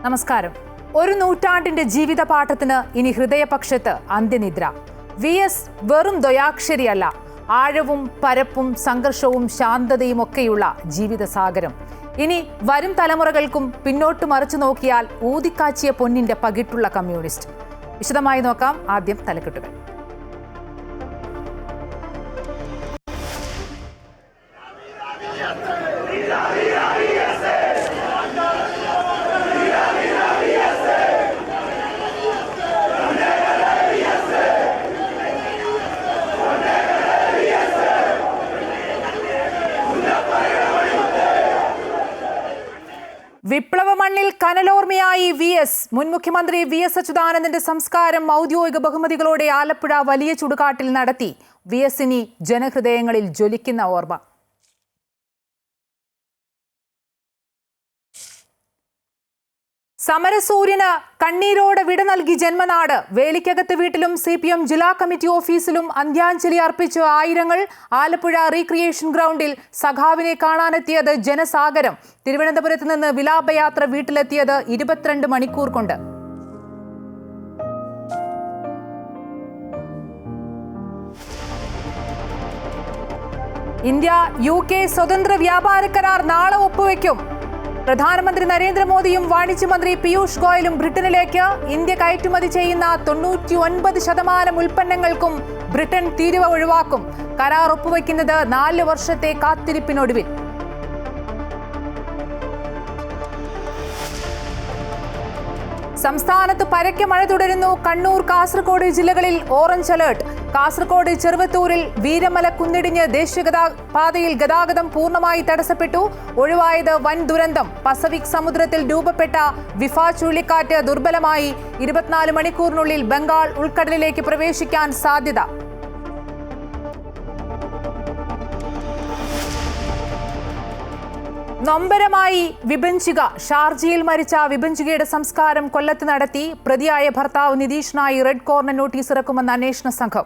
നമസ്കാരം. ഒരു നൂറ്റാണ്ടിന്റെ ജീവിത പാഠത്തിന് ഇനി ഹൃദയപക്ഷത്ത് അന്ത്യനിദ്ര. VS വെറും ദ്വയാക്ഷരിയല്ല, ആഴവും പരപ്പും സംഘർഷവും ശാന്തതയും ഒക്കെയുള്ള ജീവിതസാഗരം. ഇനി വരും തലമുറകൾക്കും പിന്നോട്ട് മറിച്ചു നോക്കിയാൽ ഊതിക്കാച്ചിയ പൊന്നിന്റെ പകിട്ടുള്ള കമ്മ്യൂണിസ്റ്റ്. വിശദമായി നോക്കാം. ആദ്യം തലക്കെട്ടുകൾ. വിപ്ലവ മണ്ണിൽ കനലോർമ്മയായി VS. മുൻ മുഖ്യമന്ത്രി VS അച്യുതാനന്ദന്റെ സംസ്കാരം ഔദ്യോഗിക ബഹുമതികളോടെ ആലപ്പുഴ വലിയ ചുടുകാട്ടിൽ നടത്തി. VSനി ജനഹൃദയങ്ങളിൽ ജ്വലിക്കുന്ന ഓർമ്മ. സമരസൂര്യന് കണ്ണീരോടെ വിട നൽകി ജന്മനാട്. വേലിക്കകത്ത് വീട്ടിലും CPM ജില്ലാ കമ്മിറ്റി ഓഫീസിലും അന്ത്യാഞ്ജലി അർപ്പിച്ച ആയിരങ്ങൾ. ആലപ്പുഴ റീക്രിയേഷൻ ഗ്രൗണ്ടിൽ സഖാവിനെ കാണാനെത്തിയത് ജനസാഗരം. തിരുവനന്തപുരത്ത് നിന്ന് വിലാപയാത്ര വീട്ടിലെത്തിയത് 22 മണിക്കൂർ കൊണ്ട്. ഇന്ത്യ UK സ്വതന്ത്ര വ്യാപാര കരാർ നാളെ ഒപ്പുവെക്കും. പ്രധാനമന്ത്രി നരേന്ദ്രമോദിയും വാണിജ്യമന്ത്രി പീയൂഷ് ഗോയലും ബ്രിട്ടനിലേക്ക്. ഇന്ത്യ കയറ്റുമതി ചെയ്യുന്ന 99% ഉൽപ്പന്നങ്ങൾക്കും ബ്രിട്ടൻ തീരുവ ഒഴിവാക്കും. കരാർ ഒപ്പുവെക്കുന്നത് 4 വർഷത്തെ കാത്തിരിപ്പിനൊടുവിൽ. സംസ്ഥാനത്ത് പരക്കെ മഴ തുടരുന്നു. കണ്ണൂർ, കാസർഗോഡ് ജില്ലകളിൽ ഓറഞ്ച് അലേർട്ട്. കാസർഗോഡ് ചെറുവത്തൂരിൽ വീരമല കുന്നിടിഞ്ഞ് ദേശീയപാതയിൽ ഗതാഗതം പൂർണ്ണമായി തടസ്സപ്പെട്ടു. ഒഴിവായത് വൻ ദുരന്തം. പസഫിക് സമുദ്രത്തിൽ രൂപപ്പെട്ട വിഫ ചുഴലിക്കാറ്റ് ദുർബലമായി. 24 മണിക്കൂറിനുള്ളിൽ ബംഗാൾ ഉൾക്കടലിലേക്ക് പ്രവേശിക്കാൻ സാധ്യത. നൊമ്പരമായി വിഭജിക. ഷാർജയിൽ മരിച്ച വിഭജികയുടെ സംസ്കാരം കൊല്ലത്ത് നടത്തി. പ്രതിയായ ഭർത്താവ് നിതീഷിനായി റെഡ് കോർണർ നോട്ടീസ് ഇറക്കുമെന്ന് അന്വേഷണ സംഘം.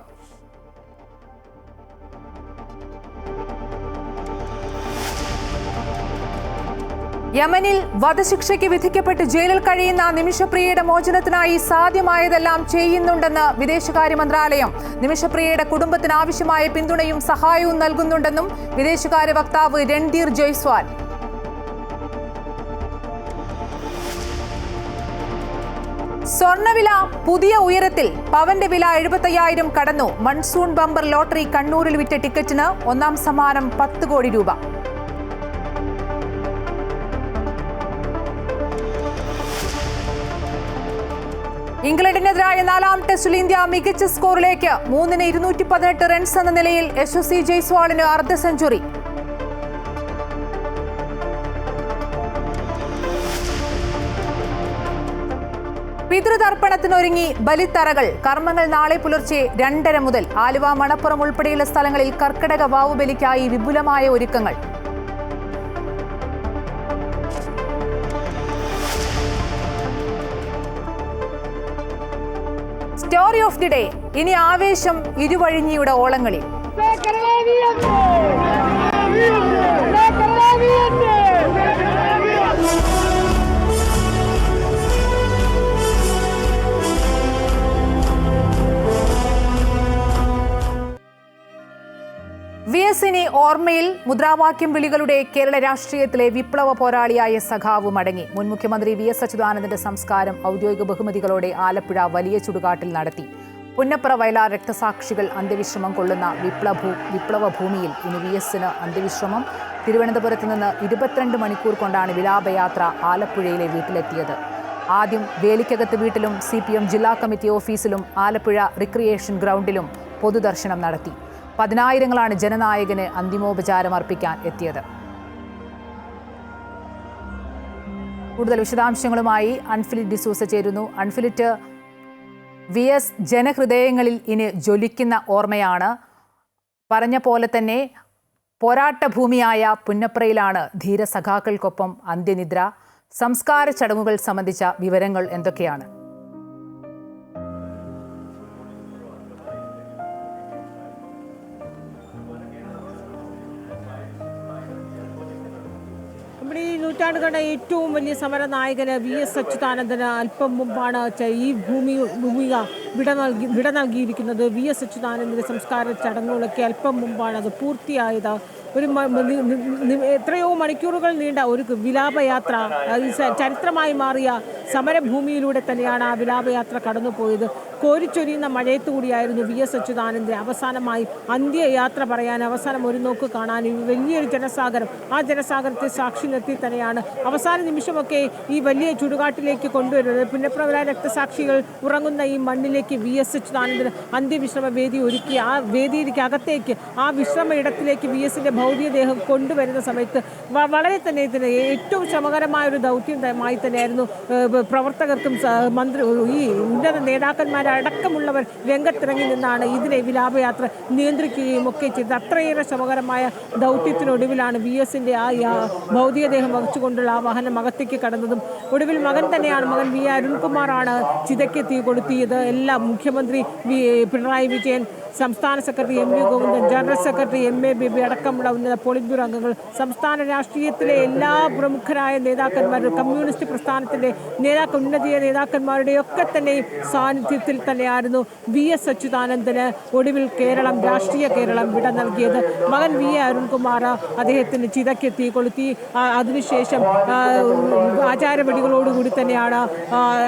യമനിൽ വധശിക്ഷയ്ക്ക് വിധിക്കപ്പെട്ട് ജയിലിൽ കഴിയുന്ന നിമിഷപ്രിയയുടെ മോചനത്തിനായി സാധ്യമായതെല്ലാം ചെയ്യുന്നുണ്ടെന്ന് വിദേശകാര്യ മന്ത്രാലയം. നിമിഷപ്രിയയുടെ കുടുംബത്തിന് ആവശ്യമായ പിന്തുണയും സഹായവും നൽകുന്നുണ്ടെന്നും വിദേശകാര്യ വക്താവ് രൺധീർ ജയ്സ്വാൾ. സ്വർണ്ണവില പുതിയ ഉയരത്തിൽ. പവന്റെ വില 75,000 കടന്നു. മൺസൂൺ ബമ്പർ ലോട്ടറി കണ്ണൂരിൽ വിറ്റ ടിക്കറ്റിന് ഒന്നാം സമ്മാനം 10 കോടി രൂപ. ഇംഗ്ലണ്ടിനെതിരായ 4ാം ടെസ്റ്റിൽ ഇന്ത്യ മികച്ച സ്കോറിലേക്ക്. 3-ന് 218 റൺസ് എന്ന നിലയിൽ യശസ്വി ജയ്സ്വാളിന് അർദ്ധ സെഞ്ചുറി. പിതൃതർപ്പണത്തിനൊരുങ്ങി ബലിത്തറകൾ. കർമ്മങ്ങൾ നാളെ പുലർച്ചെ 2:30 മുതൽ. ആലുവ, മണപ്പുറം ഉൾപ്പെടെയുള്ള സ്ഥലങ്ങളിൽ കർക്കിടക വാവുബലിക്കായി വിപുലമായ ഒരുക്കങ്ങൾ. Story of the day. ഇനി ആവേശം ഇരുവഴിഞ്ഞിയുടെ ഓളങ്ങളിൽ. VSനി ഓർമ്മയിൽ. മുദ്രാവാക്യം വിളികളുടെ കേരള രാഷ്ട്രീയത്തിലെ വിപ്ലവ പോരാളിയായ സഖാവ് മടങ്ങി. മുൻ മുഖ്യമന്ത്രി VS അച്യുതാനന്ദന്റെ സംസ്കാരം ഔദ്യോഗിക ബഹുമതികളോടെ ആലപ്പുഴ വലിയ ചുടുകാട്ടിൽ നടത്തി. പുന്നപ്ര വയലാർ രക്തസാക്ഷികൾ അന്ത്യവിശ്രമം കൊള്ളുന്ന വിപ്ലവ ഭൂമിയിൽ ഇനി VSന് അന്ത്യവിശ്രമം. തിരുവനന്തപുരത്ത് നിന്ന് 22 മണിക്കൂർ കൊണ്ടാണ് വിലാപയാത്ര ആലപ്പുഴയിലെ വീട്ടിലെത്തിയത്. ആദ്യം വേലിക്കകത്ത് വീട്ടിലും CPM ജില്ലാ കമ്മിറ്റി ഓഫീസിലും ആലപ്പുഴ റിക്രിയേഷൻ ഗ്രൗണ്ടിലും പൊതുദർശനം നടത്തി. 10,000ങ്ങളാണ് ജനനായകന് അന്തിമോപചാരം അർപ്പിക്കാൻ എത്തിയത്. കൂടുതൽ വിശദാംശങ്ങളുമായി അൺഫിലിറ്റ് ഡിസൂസ ചേരുന്നു. അൺഫിലിറ്റ്, VS ജനഹൃദയങ്ങളിൽ ഇനി ജ്വലിക്കുന്ന ഓർമ്മയാണ്. പറഞ്ഞ പോലെ തന്നെ പോരാട്ട ഭൂമിയായ പുന്നപ്രയിലാണ് ധീരസഖാക്കൾക്കൊപ്പം അന്ത്യനിദ്ര. സംസ്കാര ചടങ്ങുകൾ സംബന്ധിച്ച വിവരങ്ങൾ എന്തൊക്കെയാണ്? നമ്മുടെ ഈ നൂറ്റാണ്ടുകളുടെ ഏറ്റവും വലിയ സമരനായകന് VS അച്യുതാനന്ദന് അല്പം മുമ്പാണ് ഈ ഭൂമിക വിട നൽകിയിരിക്കുന്നത്. VS അച്യുതാനന്ദന്റെ സംസ്കാര ചടങ്ങുകളൊക്കെ അല്പം മുമ്പാണ് അത് പൂർത്തിയായത്. ഒരു എത്രയോ മണിക്കൂറുകൾ നീണ്ട ഒരു വിലാപയാത്ര, ചരിത്രമായി മാറിയ സമരഭൂമിയിലൂടെ തന്നെയാണ് ആ വിലാപയാത്ര കടന്നുപോയത്. കോരിച്ചൊരിയുന്ന മഴയത്തു കൂടിയായിരുന്നു VS അച്യുതാനന്ദൻ അവസാനമായി അന്ത്യയാത്ര പറയാൻ, അവസാനം ഒരു നോക്ക് കാണാൻ വലിയൊരു ജനസാഗരം, ആ ജനസാഗരത്തെ സാക്ഷി നിർത്തി തന്നെയാണ് അവസാന നിമിഷമൊക്കെ ഈ വലിയ ചുടുകാട്ടിലേക്ക് കൊണ്ടുവരുന്നത്. പുന്നപ്രവല രക്തസാക്ഷികൾ ഉറങ്ങുന്ന ഈ മണ്ണിലേക്ക് VS അച്യുതാനന്ദന് അന്ത്യവിശ്രമ വേദി ഒരുക്കി ആ വേദിയിലേക്ക് അകത്തേക്ക്, ആ വിശ്രമ ഇടത്തിലേക്ക് VSന്റെ ഭൗതികദേഹം കൊണ്ടുവരുന്ന സമയത്ത് വളരെ തന്നെ ഏറ്റവും ശ്രമകരമായ ഒരു ദൗത്യമായി തന്നെയായിരുന്നു പ്രവർത്തകർക്കും ഈ ഉന്നത നേതാക്കന്മാരടക്കമുള്ളവർ രംഗത്തിറങ്ങി നിന്നാണ് ഇതിനെ വിലാപയാത്ര നിയന്ത്രിക്കുകയും ഒക്കെ ചെയ്തത്. അത്രയേറെ ശ്രമകരമായ ദൗത്യത്തിനൊടുവിലാണ് VSന്റെ ആ ഭൗതികദേഹം വഹിച്ചുകൊണ്ടുള്ള ആ വാഹനം അകത്തേക്ക് കടന്നതും. ഒടുവിൽ മകൻ തന്നെയാണ്, മകൻ V അരുൺകുമാറാണ് ചിതയ്ക്ക് തീ കൊളുത്തിയത്. എല്ലാം മുഖ്യമന്ത്രി പിണറായി വിജയൻ, സംസ്ഥാന secretary MV Govindan, general secretary MA baby അടക്കമുള്ള ഉന്നത പോളിറ്റ് ബ്യൂറോ അംഗങ്ങൾ, സംസ്ഥാന രാഷ്ട്രീയത്തിലെ എല്ലാ പ്രമുഖരായ നേതാക്കന്മാർ, കമ്മ്യൂണിസ്റ്റ് പ്രസ്ഥാനത്തിൻ്റെ ഉന്നത നേതാക്കന്മാരുടെയൊക്കെ തന്നെയും സാന്നിധ്യത്തിൽ തന്നെയായിരുന്നു VS അച്യുതാനന്ദന് ഒടുവിൽ രാഷ്ട്രീയ കേരളം വിട നൽകിയത്. മകൻ V അരുൺകുമാർ അദ്ദേഹത്തിന് ചിതയ്ക്ക് തീ കൊളുത്തി. അതിനുശേഷം ആചാരവെടികളോടുകൂടി തന്നെയാണ്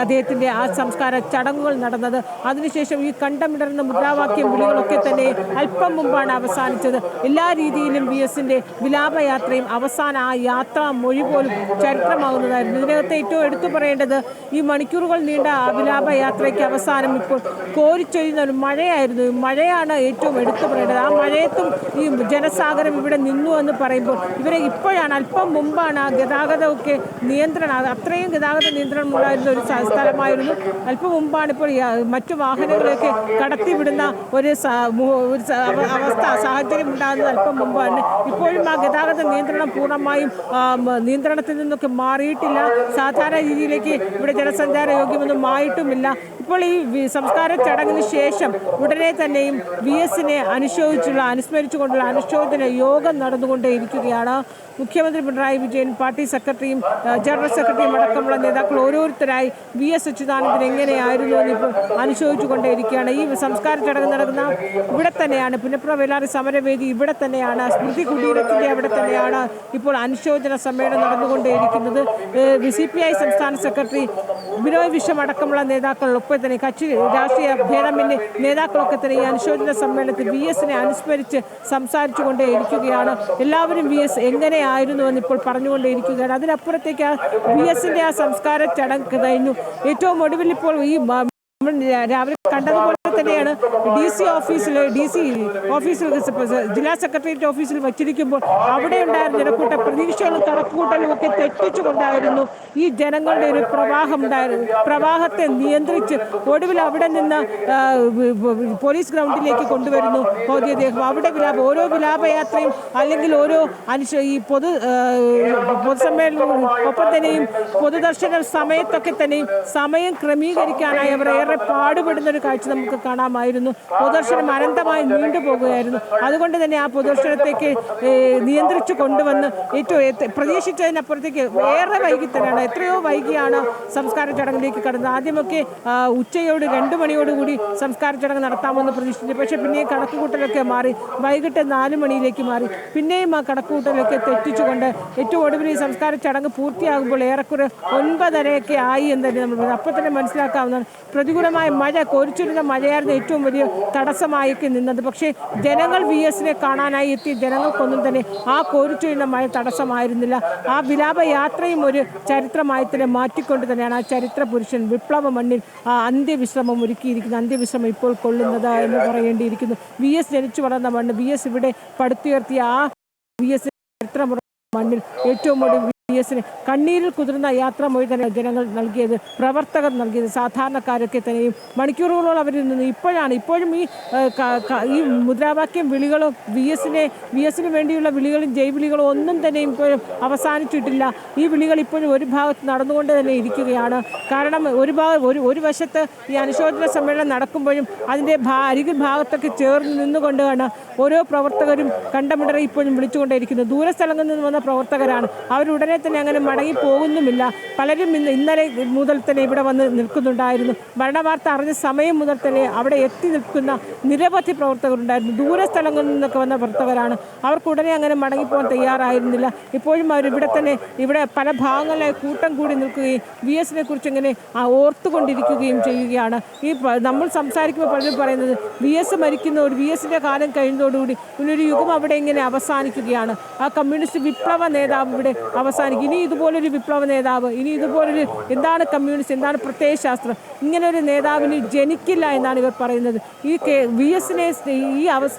അദ്ദേഹത്തിൻ്റെ ആ സംസ്കാര ചടങ്ങുകൾ നടന്നത്. അതിനുശേഷം ഈ കണ്ടമിടർന്ന മുദ്രാവാക്യം വിളികളൊക്കെ തന്നെ അല്പം മുമ്പാണ് അവസാനിച്ചത്. എല്ലാ രീതിയിലും VSന്റെ വിലാപയാത്രയും അവസാന ആ യാത്രാ മൊഴി പോലും ചരിത്രമാകുന്നതായിരുന്നു. ഇതിനകത്ത് ഏറ്റവും എടുത്തു പറയേണ്ടത് ഈ മണിക്കൂറുകൾ നീണ്ട ആ വിലാപയാത്രയ്ക്ക് അവസാനം ഇപ്പോൾ കോരിച്ചൊരിയുന്ന ഒരു മഴയായിരുന്നു. മഴയാണ് ഏറ്റവും എടുത്തു പറയേണ്ടത്. ആ മഴയത്തും ഈ ജനസാഗരം ഇവിടെ നിന്നു എന്ന് പറയുമ്പോൾ ഇവരെ ഇപ്പോഴാണ്, അല്പം മുമ്പാണ് ആ ഗതാഗതമൊക്കെ നിയന്ത്രണം, അത്രയും ഗതാഗത നിയന്ത്രണം ഉണ്ടായിരുന്ന ഒരു സ്ഥലമായിരുന്നു. അല്പം മുമ്പാണ് ഇപ്പോൾ മറ്റു വാഹനങ്ങളൊക്കെ കടത്തിവിടുന്ന ഒരു സാഹചര്യം ഉണ്ടാകുന്നത് അല്പം മുമ്പാണ്. ഇപ്പോഴും ആ ഗതാഗത നിയന്ത്രണം പൂർണ്ണമായും നിയന്ത്രണത്തിൽ നിന്നൊക്കെ മാറിയിട്ടില്ല. സാധാരണ രീതിയിലേക്ക് ഇവിടെ ജനസഞ്ചാര യോഗ്യമൊന്നും ആയിട്ടുമില്ല. ഇപ്പോൾ ഈ സംസ്കാര ചടങ്ങിന് ശേഷം ഉടനെ തന്നെയും VSനെ അനുസ്മരിച്ചുകൊണ്ടുള്ള അനുശോചന യോഗം നടന്നുകൊണ്ടേയിരിക്കുകയാണ്. മുഖ്യമന്ത്രി പിണറായി വിജയൻ, പാർട്ടി സെക്രട്ടറിയും ജനറൽ സെക്രട്ടറിയും അടക്കമുള്ള നേതാക്കൾ ഓരോരുത്തരായി VS അച്യുതാനന്ദൻ എങ്ങനെയായിരുന്നു എന്നിപ്പോൾ അനുശോചിച്ചുകൊണ്ടേയിരിക്കുകയാണ്. ഈ സംസ്കാര ചടങ്ങ് നടക്കുന്ന ഇവിടെ തന്നെയാണ്, പുന്നപ്രവല സമരവേദി ഇവിടെ തന്നെയാണ്, സ്മൃതി കുടീരത്തിൻ്റെ അവിടെ തന്നെയാണ് ഇപ്പോൾ അനുശോചന സമ്മേളനം നടന്നുകൊണ്ടേയിരിക്കുന്നത്. CPI സംസ്ഥാന സെക്രട്ടറി ബിനോയ് വിശ്വം അടക്കമുള്ള നേതാക്കൾ ഒപ്പം തന്നെ കക്ഷി രാഷ്ട്രീയ ഭേദമന്യേ നേതാക്കളൊക്കെ തന്നെ ഈ അനുശോചന സമ്മേളനത്തിൽ VSനെ അനുസ്മരിച്ച് സംസാരിച്ചു കൊണ്ടേയിരിക്കുകയാണ്. എല്ലാവരും VS എങ്ങനെയായിരുന്നു എന്നിപ്പോൾ പറഞ്ഞുകൊണ്ടേയിരിക്കുകയാണ്. അതിനപ്പുറത്തേക്ക് VSന്റെ ആ സംസ്കാര ചടങ്ങ് കഴിഞ്ഞു. ഏറ്റവും ഒടുവിൽ ഇപ്പോൾ ഈ രാവിലെ കണ്ടതുപോലെ തന്നെയാണ് DC ഓഫീസിൽ ജില്ലാ സെക്രട്ടേറിയറ്റ് ഓഫീസിൽ വച്ചിരിക്കുമ്പോൾ അവിടെ ഉണ്ടായിരുന്ന ജനക്കൂട്ട പ്രതീക്ഷകളും കണക്കുകൂട്ടലും ഒക്കെ തെറ്റിച്ചുകൊണ്ടായിരുന്നു ഈ ജനങ്ങളുടെ ഒരു പ്രവാഹത്തെ നിയന്ത്രിച്ച് ഒടുവിൽ അവിടെ നിന്ന് പോലീസ് ഗ്രൗണ്ടിലേക്ക് കൊണ്ടുവരുന്നു ഭൗതികദേഹം. അവിടെ ഓരോ വിലാപയാത്രയും അല്ലെങ്കിൽ ഓരോ ഈ പൊതുസമ്മേളനവും ഒപ്പം തന്നെയും പൊതുദർശന സമയത്തൊക്കെ തന്നെയും സമയം ക്രമീകരിക്കാനായി അവർ ഏറെ പാടുപെടുന്ന ഒരു കാഴ്ച നമുക്ക് കാണാമായിരുന്നു. പൊതുദർശനം അനന്തമായി നീണ്ടുപോകുകയായിരുന്നു. അതുകൊണ്ട് തന്നെ ആ പൊതുദർശനത്തേക്ക് നിയന്ത്രിച്ചു കൊണ്ടുവന്ന് ഏറ്റവും പ്രതീക്ഷിച്ചതിനപ്പുറത്തേക്ക് ഏറെ വൈകി തന്നെയാണ്, എത്രയോ വൈകിയാണ് സംസ്കാര ചടങ്ങിലേക്ക് കടന്നത്. ആദ്യമൊക്കെ ഉച്ചയോട് 2 മണിയോടുകൂടി സംസ്കാര ചടങ്ങ് നടത്താമെന്ന് പ്രതീക്ഷിച്ചു. പക്ഷേ പിന്നെയും കണക്കുകൂട്ടലൊക്കെ മാറി, വൈകിട്ട് 4 മണിയിലേക്ക് മാറി. പിന്നെയും ആ കണക്കുകൂട്ടലൊക്കെ തെറ്റിച്ചുകൊണ്ട് ഏറ്റവും ഒടുവിൽ ഈ സംസ്കാര ചടങ്ങ് പൂർത്തിയാകുമ്പോൾ ഏറെക്കുറെ 9:30 ആയി എന്ന് തന്നെ നമ്മൾ അപ്പോൾ തന്നെ മനസ്സിലാക്കാവുന്നതാണ്. പ്രതികൂലമായ മഴ, കോരിച്ചൊരിയുന്ന മഴയായിരുന്നു ഏറ്റവും വലിയ തടസ്സമായൊക്കെ നിന്നത്. പക്ഷേ ജനങ്ങൾ VSനെ കാണാനായി എത്തിയ ജനങ്ങൾക്കൊന്നും തന്നെ ആ കോരിച്ചൊരിയുന്ന മഴ തടസ്സമായിരുന്നില്ല. ആ വിലാപയാത്രയും ഒരു ചരിത്രമായി തന്നെ മാറ്റിക്കൊണ്ട് തന്നെയാണ് ആ ചരിത്ര പുരുഷൻ വിപ്ലവ മണ്ണിൽ ആ അന്ത്യവിശ്രമം ഒരുക്കിയിരിക്കുന്നത്. അന്ത്യവിശ്രമം ഇപ്പോൾ കൊള്ളുന്നത് എന്ന് പറയേണ്ടിയിരിക്കുന്നു. VS ജനിച്ചു വളർന്ന മണ്ണ്, VS ഇവിടെ പടുത്തുയർത്തിയ ആ VS ചരിത്രമുറ മണ്ണിൽ ഏറ്റവും കൂടുതൽ VSന് കണ്ണീരിൽ കുതിർന്ന യാത്രാമൊഴി തന്നെ ജനങ്ങൾ നൽകിയത്, പ്രവർത്തകർ നൽകിയത്, സാധാരണക്കാരൊക്കെ തന്നെയും മണിക്കൂറുകളോളം അവരിൽ നിന്ന് ഇപ്പോഴും ഈ മുദ്രാവാക്യം വിളികളോ VSന് വേണ്ടിയുള്ള വിളികളും ജയ്വിളികളോ ഒന്നും തന്നെ ഇപ്പോഴും അവസാനിച്ചിട്ടില്ല. ഈ വിളികൾ ഇപ്പോഴും ഒരു ഭാഗത്ത് നടന്നുകൊണ്ട് തന്നെ ഇരിക്കുകയാണ്. കാരണം ഒരു വശത്ത് ഈ അനുശോചന സമ്മേളനം നടക്കുമ്പോഴും അതിൻ്റെ അരികിൽ ഭാഗത്തൊക്കെ ചേർന്ന് നിന്നുകൊണ്ടാണ് ഓരോ പ്രവർത്തകരും കണ്ടമിടറി ഇപ്പോഴും വിളിച്ചുകൊണ്ടേയിരിക്കുന്നത്. ദൂരസ്ഥലങ്ങളിൽ നിന്ന് വന്ന പ്രവർത്തകരാണ്. അവരുടനെ തന്നെ അങ്ങനെ മടങ്ങി പോകുന്നുമില്ല. പലരും ഇന്നലെ മുതൽ തന്നെ ഇവിടെ വന്ന് നിൽക്കുന്നുണ്ടായിരുന്നു. മരണവാർത്ത അറിഞ്ഞ സമയം മുതൽ തന്നെ അവിടെ എത്തി നിൽക്കുന്ന നിരവധി പ്രവർത്തകരുണ്ടായിരുന്നു. ദൂരസ്ഥലങ്ങളിൽ നിന്നൊക്കെ വന്ന പ്രവർത്തകരാണ്. അവർക്ക് ഉടനെ അങ്ങനെ മടങ്ങിപ്പോകാൻ തയ്യാറായിരുന്നില്ല. ഇപ്പോഴും അവർ ഇവിടെ പല ഭാഗങ്ങളിലായി കൂട്ടം കൂടി നിൽക്കുകയും VS-നെ കുറിച്ച് ഇങ്ങനെ ഓർത്തുകൊണ്ടിരിക്കുകയും ചെയ്യുകയാണ്. നമ്മൾ സംസാരിക്കുമ്പോൾ പലരും പറയുന്നത് VS മരിക്കുന്നതോട് VS-ന്റെ കാലം കഴിയുന്നതോടുകൂടി ഇങ്ങനൊരു യുഗം അവിടെ ഇങ്ങനെ അവസാനിക്കുകയാണ്. ആ കമ്മ്യൂണിസ്റ്റ് വിപ്ലവ നേതാവ് ഇവിടെ അവസാനിക്കും. ഇനി ഇതുപോലൊരു വിപ്ലവ നേതാവ്, ഇനി ഇതുപോലൊരു എന്താണ് കമ്മ്യൂണിസ്റ്റ്, എന്താണ് പ്രത്യയശാസ്ത്രം, ഇങ്ങനൊരു നേതാവിന് ജനിക്കില്ല എന്നാണ് ഇവർ പറയുന്നത്. ഈ VS-നെ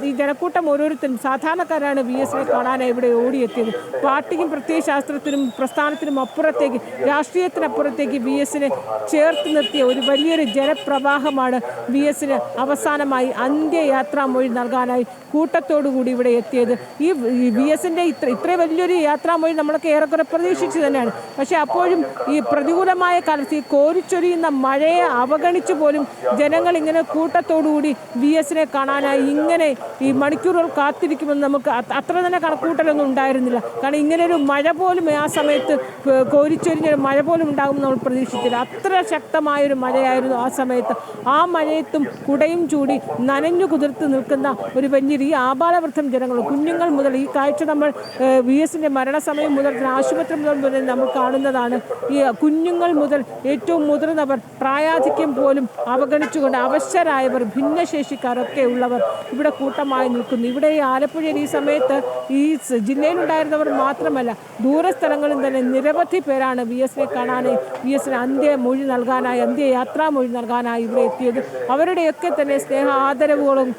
ഈ ജനക്കൂട്ടം ഓരോരുത്തരും സാധാരണക്കാരാണ് VS-നെ കാണാനായി ഇവിടെ ഓടിയെത്തിയത്. പാർട്ടിക്കും പ്രത്യയശാസ്ത്രത്തിനും പ്രസ്ഥാനത്തിനും അപ്പുറത്തേക്ക്, രാഷ്ട്രീയത്തിനപ്പുറത്തേക്ക് VS-നെ ചേർത്ത് നിർത്തിയ ഒരു വലിയൊരു ജനപ്രവാഹമാണ് VS-ന് അവസാനമായി അന്ത്യയാത്രാമൊഴി നൽകാനായി കൂട്ടത്തോടുകൂടി ഇവിടെ എത്തിയത്. ഈ VS-ന്റെ ഇത്രയും വലിയൊരു യാത്രാമൊഴി നമ്മളൊക്കെ ഏറെക്കുറെ പ്രതീക്ഷിച്ചു തന്നെയാണ്. പക്ഷേ അപ്പോഴും ഈ പ്രതികൂലമായ കാലത്ത്, ഈ കോരിച്ചൊരിയുന്ന മഴയെ അവഗണിച്ചു പോലും ജനങ്ങൾ ഇങ്ങനെ കൂട്ടത്തോടുകൂടി VS-നെ കാണാനായി ഇങ്ങനെ ഈ മണിക്കൂറുകൾ കാത്തിരിക്കുമെന്ന് നമുക്ക് അത്ര തന്നെ കണക്കൂട്ടലൊന്നും ഉണ്ടായിരുന്നില്ല. കാരണം ഇങ്ങനൊരു മഴ പോലും ആ സമയത്ത്, കോരിച്ചൊരിഞ്ഞൊരു മഴ പോലും ഉണ്ടാകുമെന്ന് നമ്മൾ പ്രതീക്ഷിച്ചില്ല. അത്ര ശക്തമായൊരു മഴയായിരുന്നു ആ സമയത്ത്. ആ മഴയത്തും കുടയും ചൂടി നനഞ്ഞു കുതിർത്ത് നിൽക്കുന്ന ഒരു വലിയൊരു ഈ ആബാലവൃദ്ധം ജനങ്ങൾ, കുഞ്ഞുങ്ങൾ മുതൽ, ഈ കാഴ്ച നമ്മൾ VS-ന്റെ മരണസമയം മുതൽ ആശുപത്രി മുതൽ നമ്മൾ കാണുന്നതാണ്. ഈ കുഞ്ഞുങ്ങൾ മുതൽ ഏറ്റവും മുതിർന്നവർ, പ്രായാധിക്യം പോലും അവഗണിച്ചുകൊണ്ട് അവശരായവർ, ഭിന്നശേഷിക്കാരൊക്കെ ഉള്ളവർ ഇവിടെ കൂട്ടമായി നിൽക്കുന്നു. ഇവിടെ ഈ ആലപ്പുഴയിൽ ഈ സമയത്ത് ഈ ജില്ലയിലുണ്ടായിരുന്നവർ മാത്രമല്ല, ദൂരസ്ഥലങ്ങളിൽ തന്നെ നിരവധി പേരാണ് VS-നെ കാണാനായി, VS-ന് അന്ത്യമൊഴി നൽകാനായി, അന്ത്യയാത്രാമൊഴി നൽകാനായി ഇവിടെ എത്തിയത്. അവരുടെയൊക്കെ തന്നെ സ്നേഹ ആദരവുകളും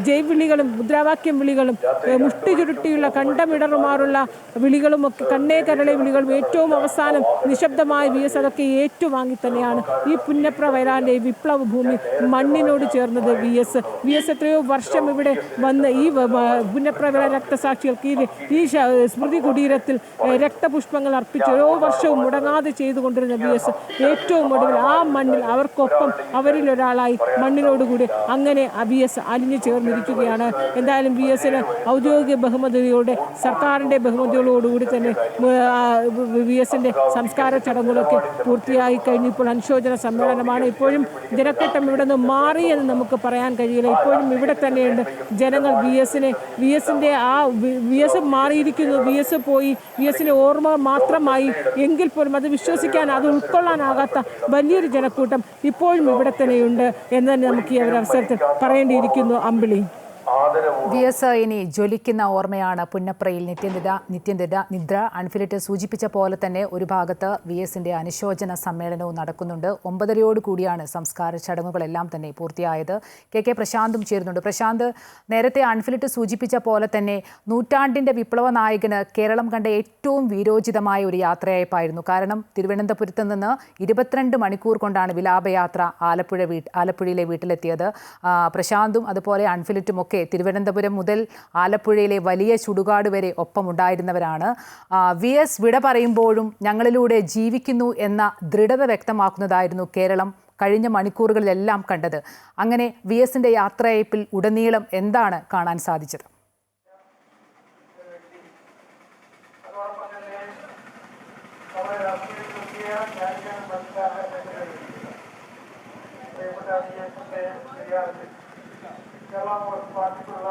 ജയ്വിളികളും മുദ്രാവാക്യം വിളികളും മുഷ്ടി ചുരുട്ടിയുള്ള കണ്ടമിടറുമാറുള്ള വിളികളുമൊക്കെ, കണ്ണേ കരളെ വിളികളും ഏറ്റവും അവസാനം നിശബ്ദമായ VS അതൊക്കെ ഏറ്റുവാങ്ങി തന്നെയാണ് ഈ പുന്നപ്ര വയലാറിൻ്റെ വിപ്ലവ ഭൂമി മണ്ണിനോട് ചേർന്നത്. VS എത്രയോ വർഷം ഇവിടെ വന്ന് ഈ പുന്നപ്ര വയലാർ രക്തസാക്ഷികൾക്ക് ഈ സ്മൃതി കുടീരത്തിൽ രക്തപുഷ്പങ്ങൾ അർപ്പിച്ച് ഓരോ വർഷവും മുടങ്ങാതെ ചെയ്തുകൊണ്ടിരുന്ന VS ഏറ്റവും ഒടുവിൽ ആ മണ്ണിൽ അവർക്കൊപ്പം അവരിൽ ഒരാളായി മണ്ണിനോടുകൂടി അങ്ങനെ VS അലിഞ്ഞു ചേർന്നിരിക്കുകയാണ്. എന്തായാലും VS-ന് ഔദ്യോഗിക ബഹുമതിയോടെ, സർക്കാരിൻ്റെ ബഹുമതികളോടുകൂടി തന്നെ VS-ന്റെ സംസ്കാര ചടങ്ങുകളൊക്കെ പൂർത്തിയായി കഴിഞ്ഞപ്പോൾ അനുശോചന സമ്മേളനമാണ്. ഇപ്പോഴും ജനക്കൂട്ടം ഇവിടെ നിന്ന് മാറി എന്ന് നമുക്ക് പറയാൻ കഴിയില്ല. ഇപ്പോഴും ഇവിടെ തന്നെയുണ്ട് ജനങ്ങൾ. VS-ന്റെ ആ VS മാറിയിരിക്കുന്നു, VS പോയി, VS-ന്റെ ഓർമ്മ മാത്രമായി എങ്കിൽ പോലും അത് വിശ്വസിക്കാൻ, അത് ഉൾക്കൊള്ളാനാകാത്ത വലിയൊരു ജനക്കൂട്ടം ഇപ്പോഴും ഇവിടെ തന്നെയുണ്ട് എന്ന് തന്നെ നമുക്ക് ഈ ഒരു അവസരത്തിൽ പറയേണ്ടിയിരിക്കുന്നു. അമ്പിളി, VS ഇനി ജ്വലിക്കുന്ന ഓർമ്മയാണ് പുന്നപ്രയിൽ നിദ്ര. അൺഫിലിറ്റ് സൂചിപ്പിച്ച പോലെ തന്നെ ഒരു ഭാഗത്ത് VS-ന്റെ അനുശോചന സമ്മേളനവും നടക്കുന്നുണ്ട്. 9:30 കൂടിയാണ് സംസ്കാര ചടങ്ങുകളെല്ലാം തന്നെ പൂർത്തിയായത്. KK പ്രശാന്തും ചേരുന്നുണ്ട്. പ്രശാന്ത്, നേരത്തെ അൺഫിലിറ്റ് സൂചിപ്പിച്ച പോലെ തന്നെ നൂറ്റാണ്ടിൻ്റെ വിപ്ലവ നായകന് കേരളം കണ്ട ഏറ്റവും വീരോചിതമായ ഒരു യാത്രയയപ്പായിരുന്നു. കാരണം തിരുവനന്തപുരത്ത് നിന്ന് 22 മണിക്കൂർ കൊണ്ടാണ് വിലാപയാത്ര ആലപ്പുഴയിലെ വീട്ടിലെത്തിയത്. പ്രശാന്തും അതുപോലെ അൺഫിലിറ്റും ഒക്കെ തിരുവനന്തപുരം മുതൽ ആലപ്പുഴയിലെ വലിയ ചുടുകാട് വരെ ഒപ്പമുണ്ടായിരുന്നവരാണ്. VS വിട പറയുമ്പോഴും ഞങ്ങളിലൂടെ ജീവിക്കുന്നു എന്ന ദൃഢത വ്യക്തമാക്കുന്നതായിരുന്നു കേരളം കഴിഞ്ഞ മണിക്കൂറുകളിലെല്ലാം കണ്ടത്. അങ്ങനെ VS-ന്റെ യാത്രയയപ്പിൽ ഉടനീളം എന്താണ് കാണാൻ സാധിച്ചത്? കേരള കോൺഗ്രസ് പാർട്ടിക്കുള്ള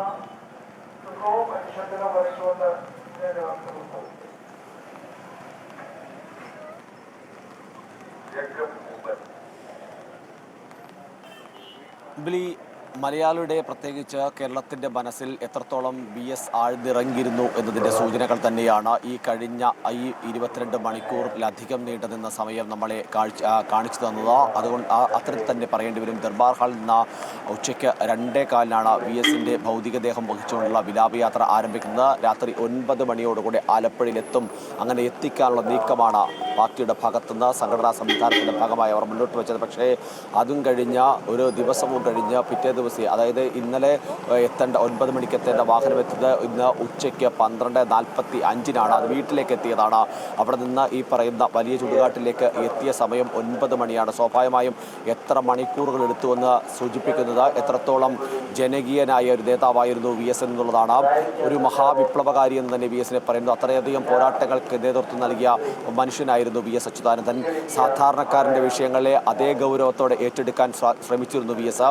സുഖവും അനുശോചനം വരച്ചുകൊണ്ട് ഞാൻ വാർത്തകളുണ്ട്. മലയാളിയുടെ പ്രത്യേകിച്ച് കേരളത്തിൻ്റെ മനസ്സിൽ എത്രത്തോളം VS ആഴ്ന്നിറങ്ങിയിരുന്നു എന്നതിൻ്റെ സൂചനകൾ തന്നെയാണ് ഈ കഴിഞ്ഞ 22 മണിക്കൂറിലധികം നീണ്ടുനിന്ന സമയം നമ്മളെ കാണിച്ചു തന്നത്. അതുകൊണ്ട് അത്തരത്തിൽ തന്നെ പറയേണ്ടി വരും. ദർബാർ ഹാളിൽ നിന്ന് ഉച്ചയ്ക്ക് 2:15 VS-ന്റെ ഭൗതികദേഹം വഹിച്ചുകൊണ്ടുള്ള വിലാപയാത്ര ആരംഭിക്കുന്നത്. രാത്രി 9 മണിയോടുകൂടി ആലപ്പുഴയിലെത്തും. അങ്ങനെ എത്തിക്കാനുള്ള നീക്കമാണ് പാർട്ടിയുടെ ഭാഗത്തുനിന്ന്, സംഘടനാ സംവിധാനത്തിൻ്റെ ഭാഗമായി അവർ മുന്നോട്ട് വെച്ചത്. പക്ഷേ അതും കഴിഞ്ഞ ഒരു ദിവസവും കഴിഞ്ഞ് പിറ്റേ ദിവസം, അതായത് ഇന്നലെ 9 മണിക്ക് എത്തേണ്ട വാഹനം എത്തിയത് ഇന്ന് ഉച്ചയ്ക്ക് 12:45 അത് വീട്ടിലേക്ക് എത്തിയതാണ്. അവിടെ നിന്ന് ഈ പറയുന്ന വലിയ ചുടുകാട്ടിലേക്ക് എത്തിയ സമയം 9 മണിയാണ്. സ്വാഭാവികമായും എത്ര മണിക്കൂറുകൾ എടുത്തുവെന്ന് സൂചിപ്പിക്കുന്നത് എത്രത്തോളം ജനകീയനായ ഒരു നേതാവായിരുന്നു VS എന്നുള്ളതാണ്. ഒരു മഹാവിപ്ലവകാരി എന്ന് തന്നെ VS പറയുന്നത്. അത്രയധികം പോരാട്ടങ്ങൾക്ക് നേതൃത്വം നൽകിയ മനുഷ്യനായിരുന്നു VS അച്യുതാനന്ദൻ. സാധാരണക്കാരൻ്റെ വിഷയങ്ങളെ അതേ ഗൗരവത്തോടെ ഏറ്റെടുക്കാൻ ശ്രമിച്ചിരുന്നു VS.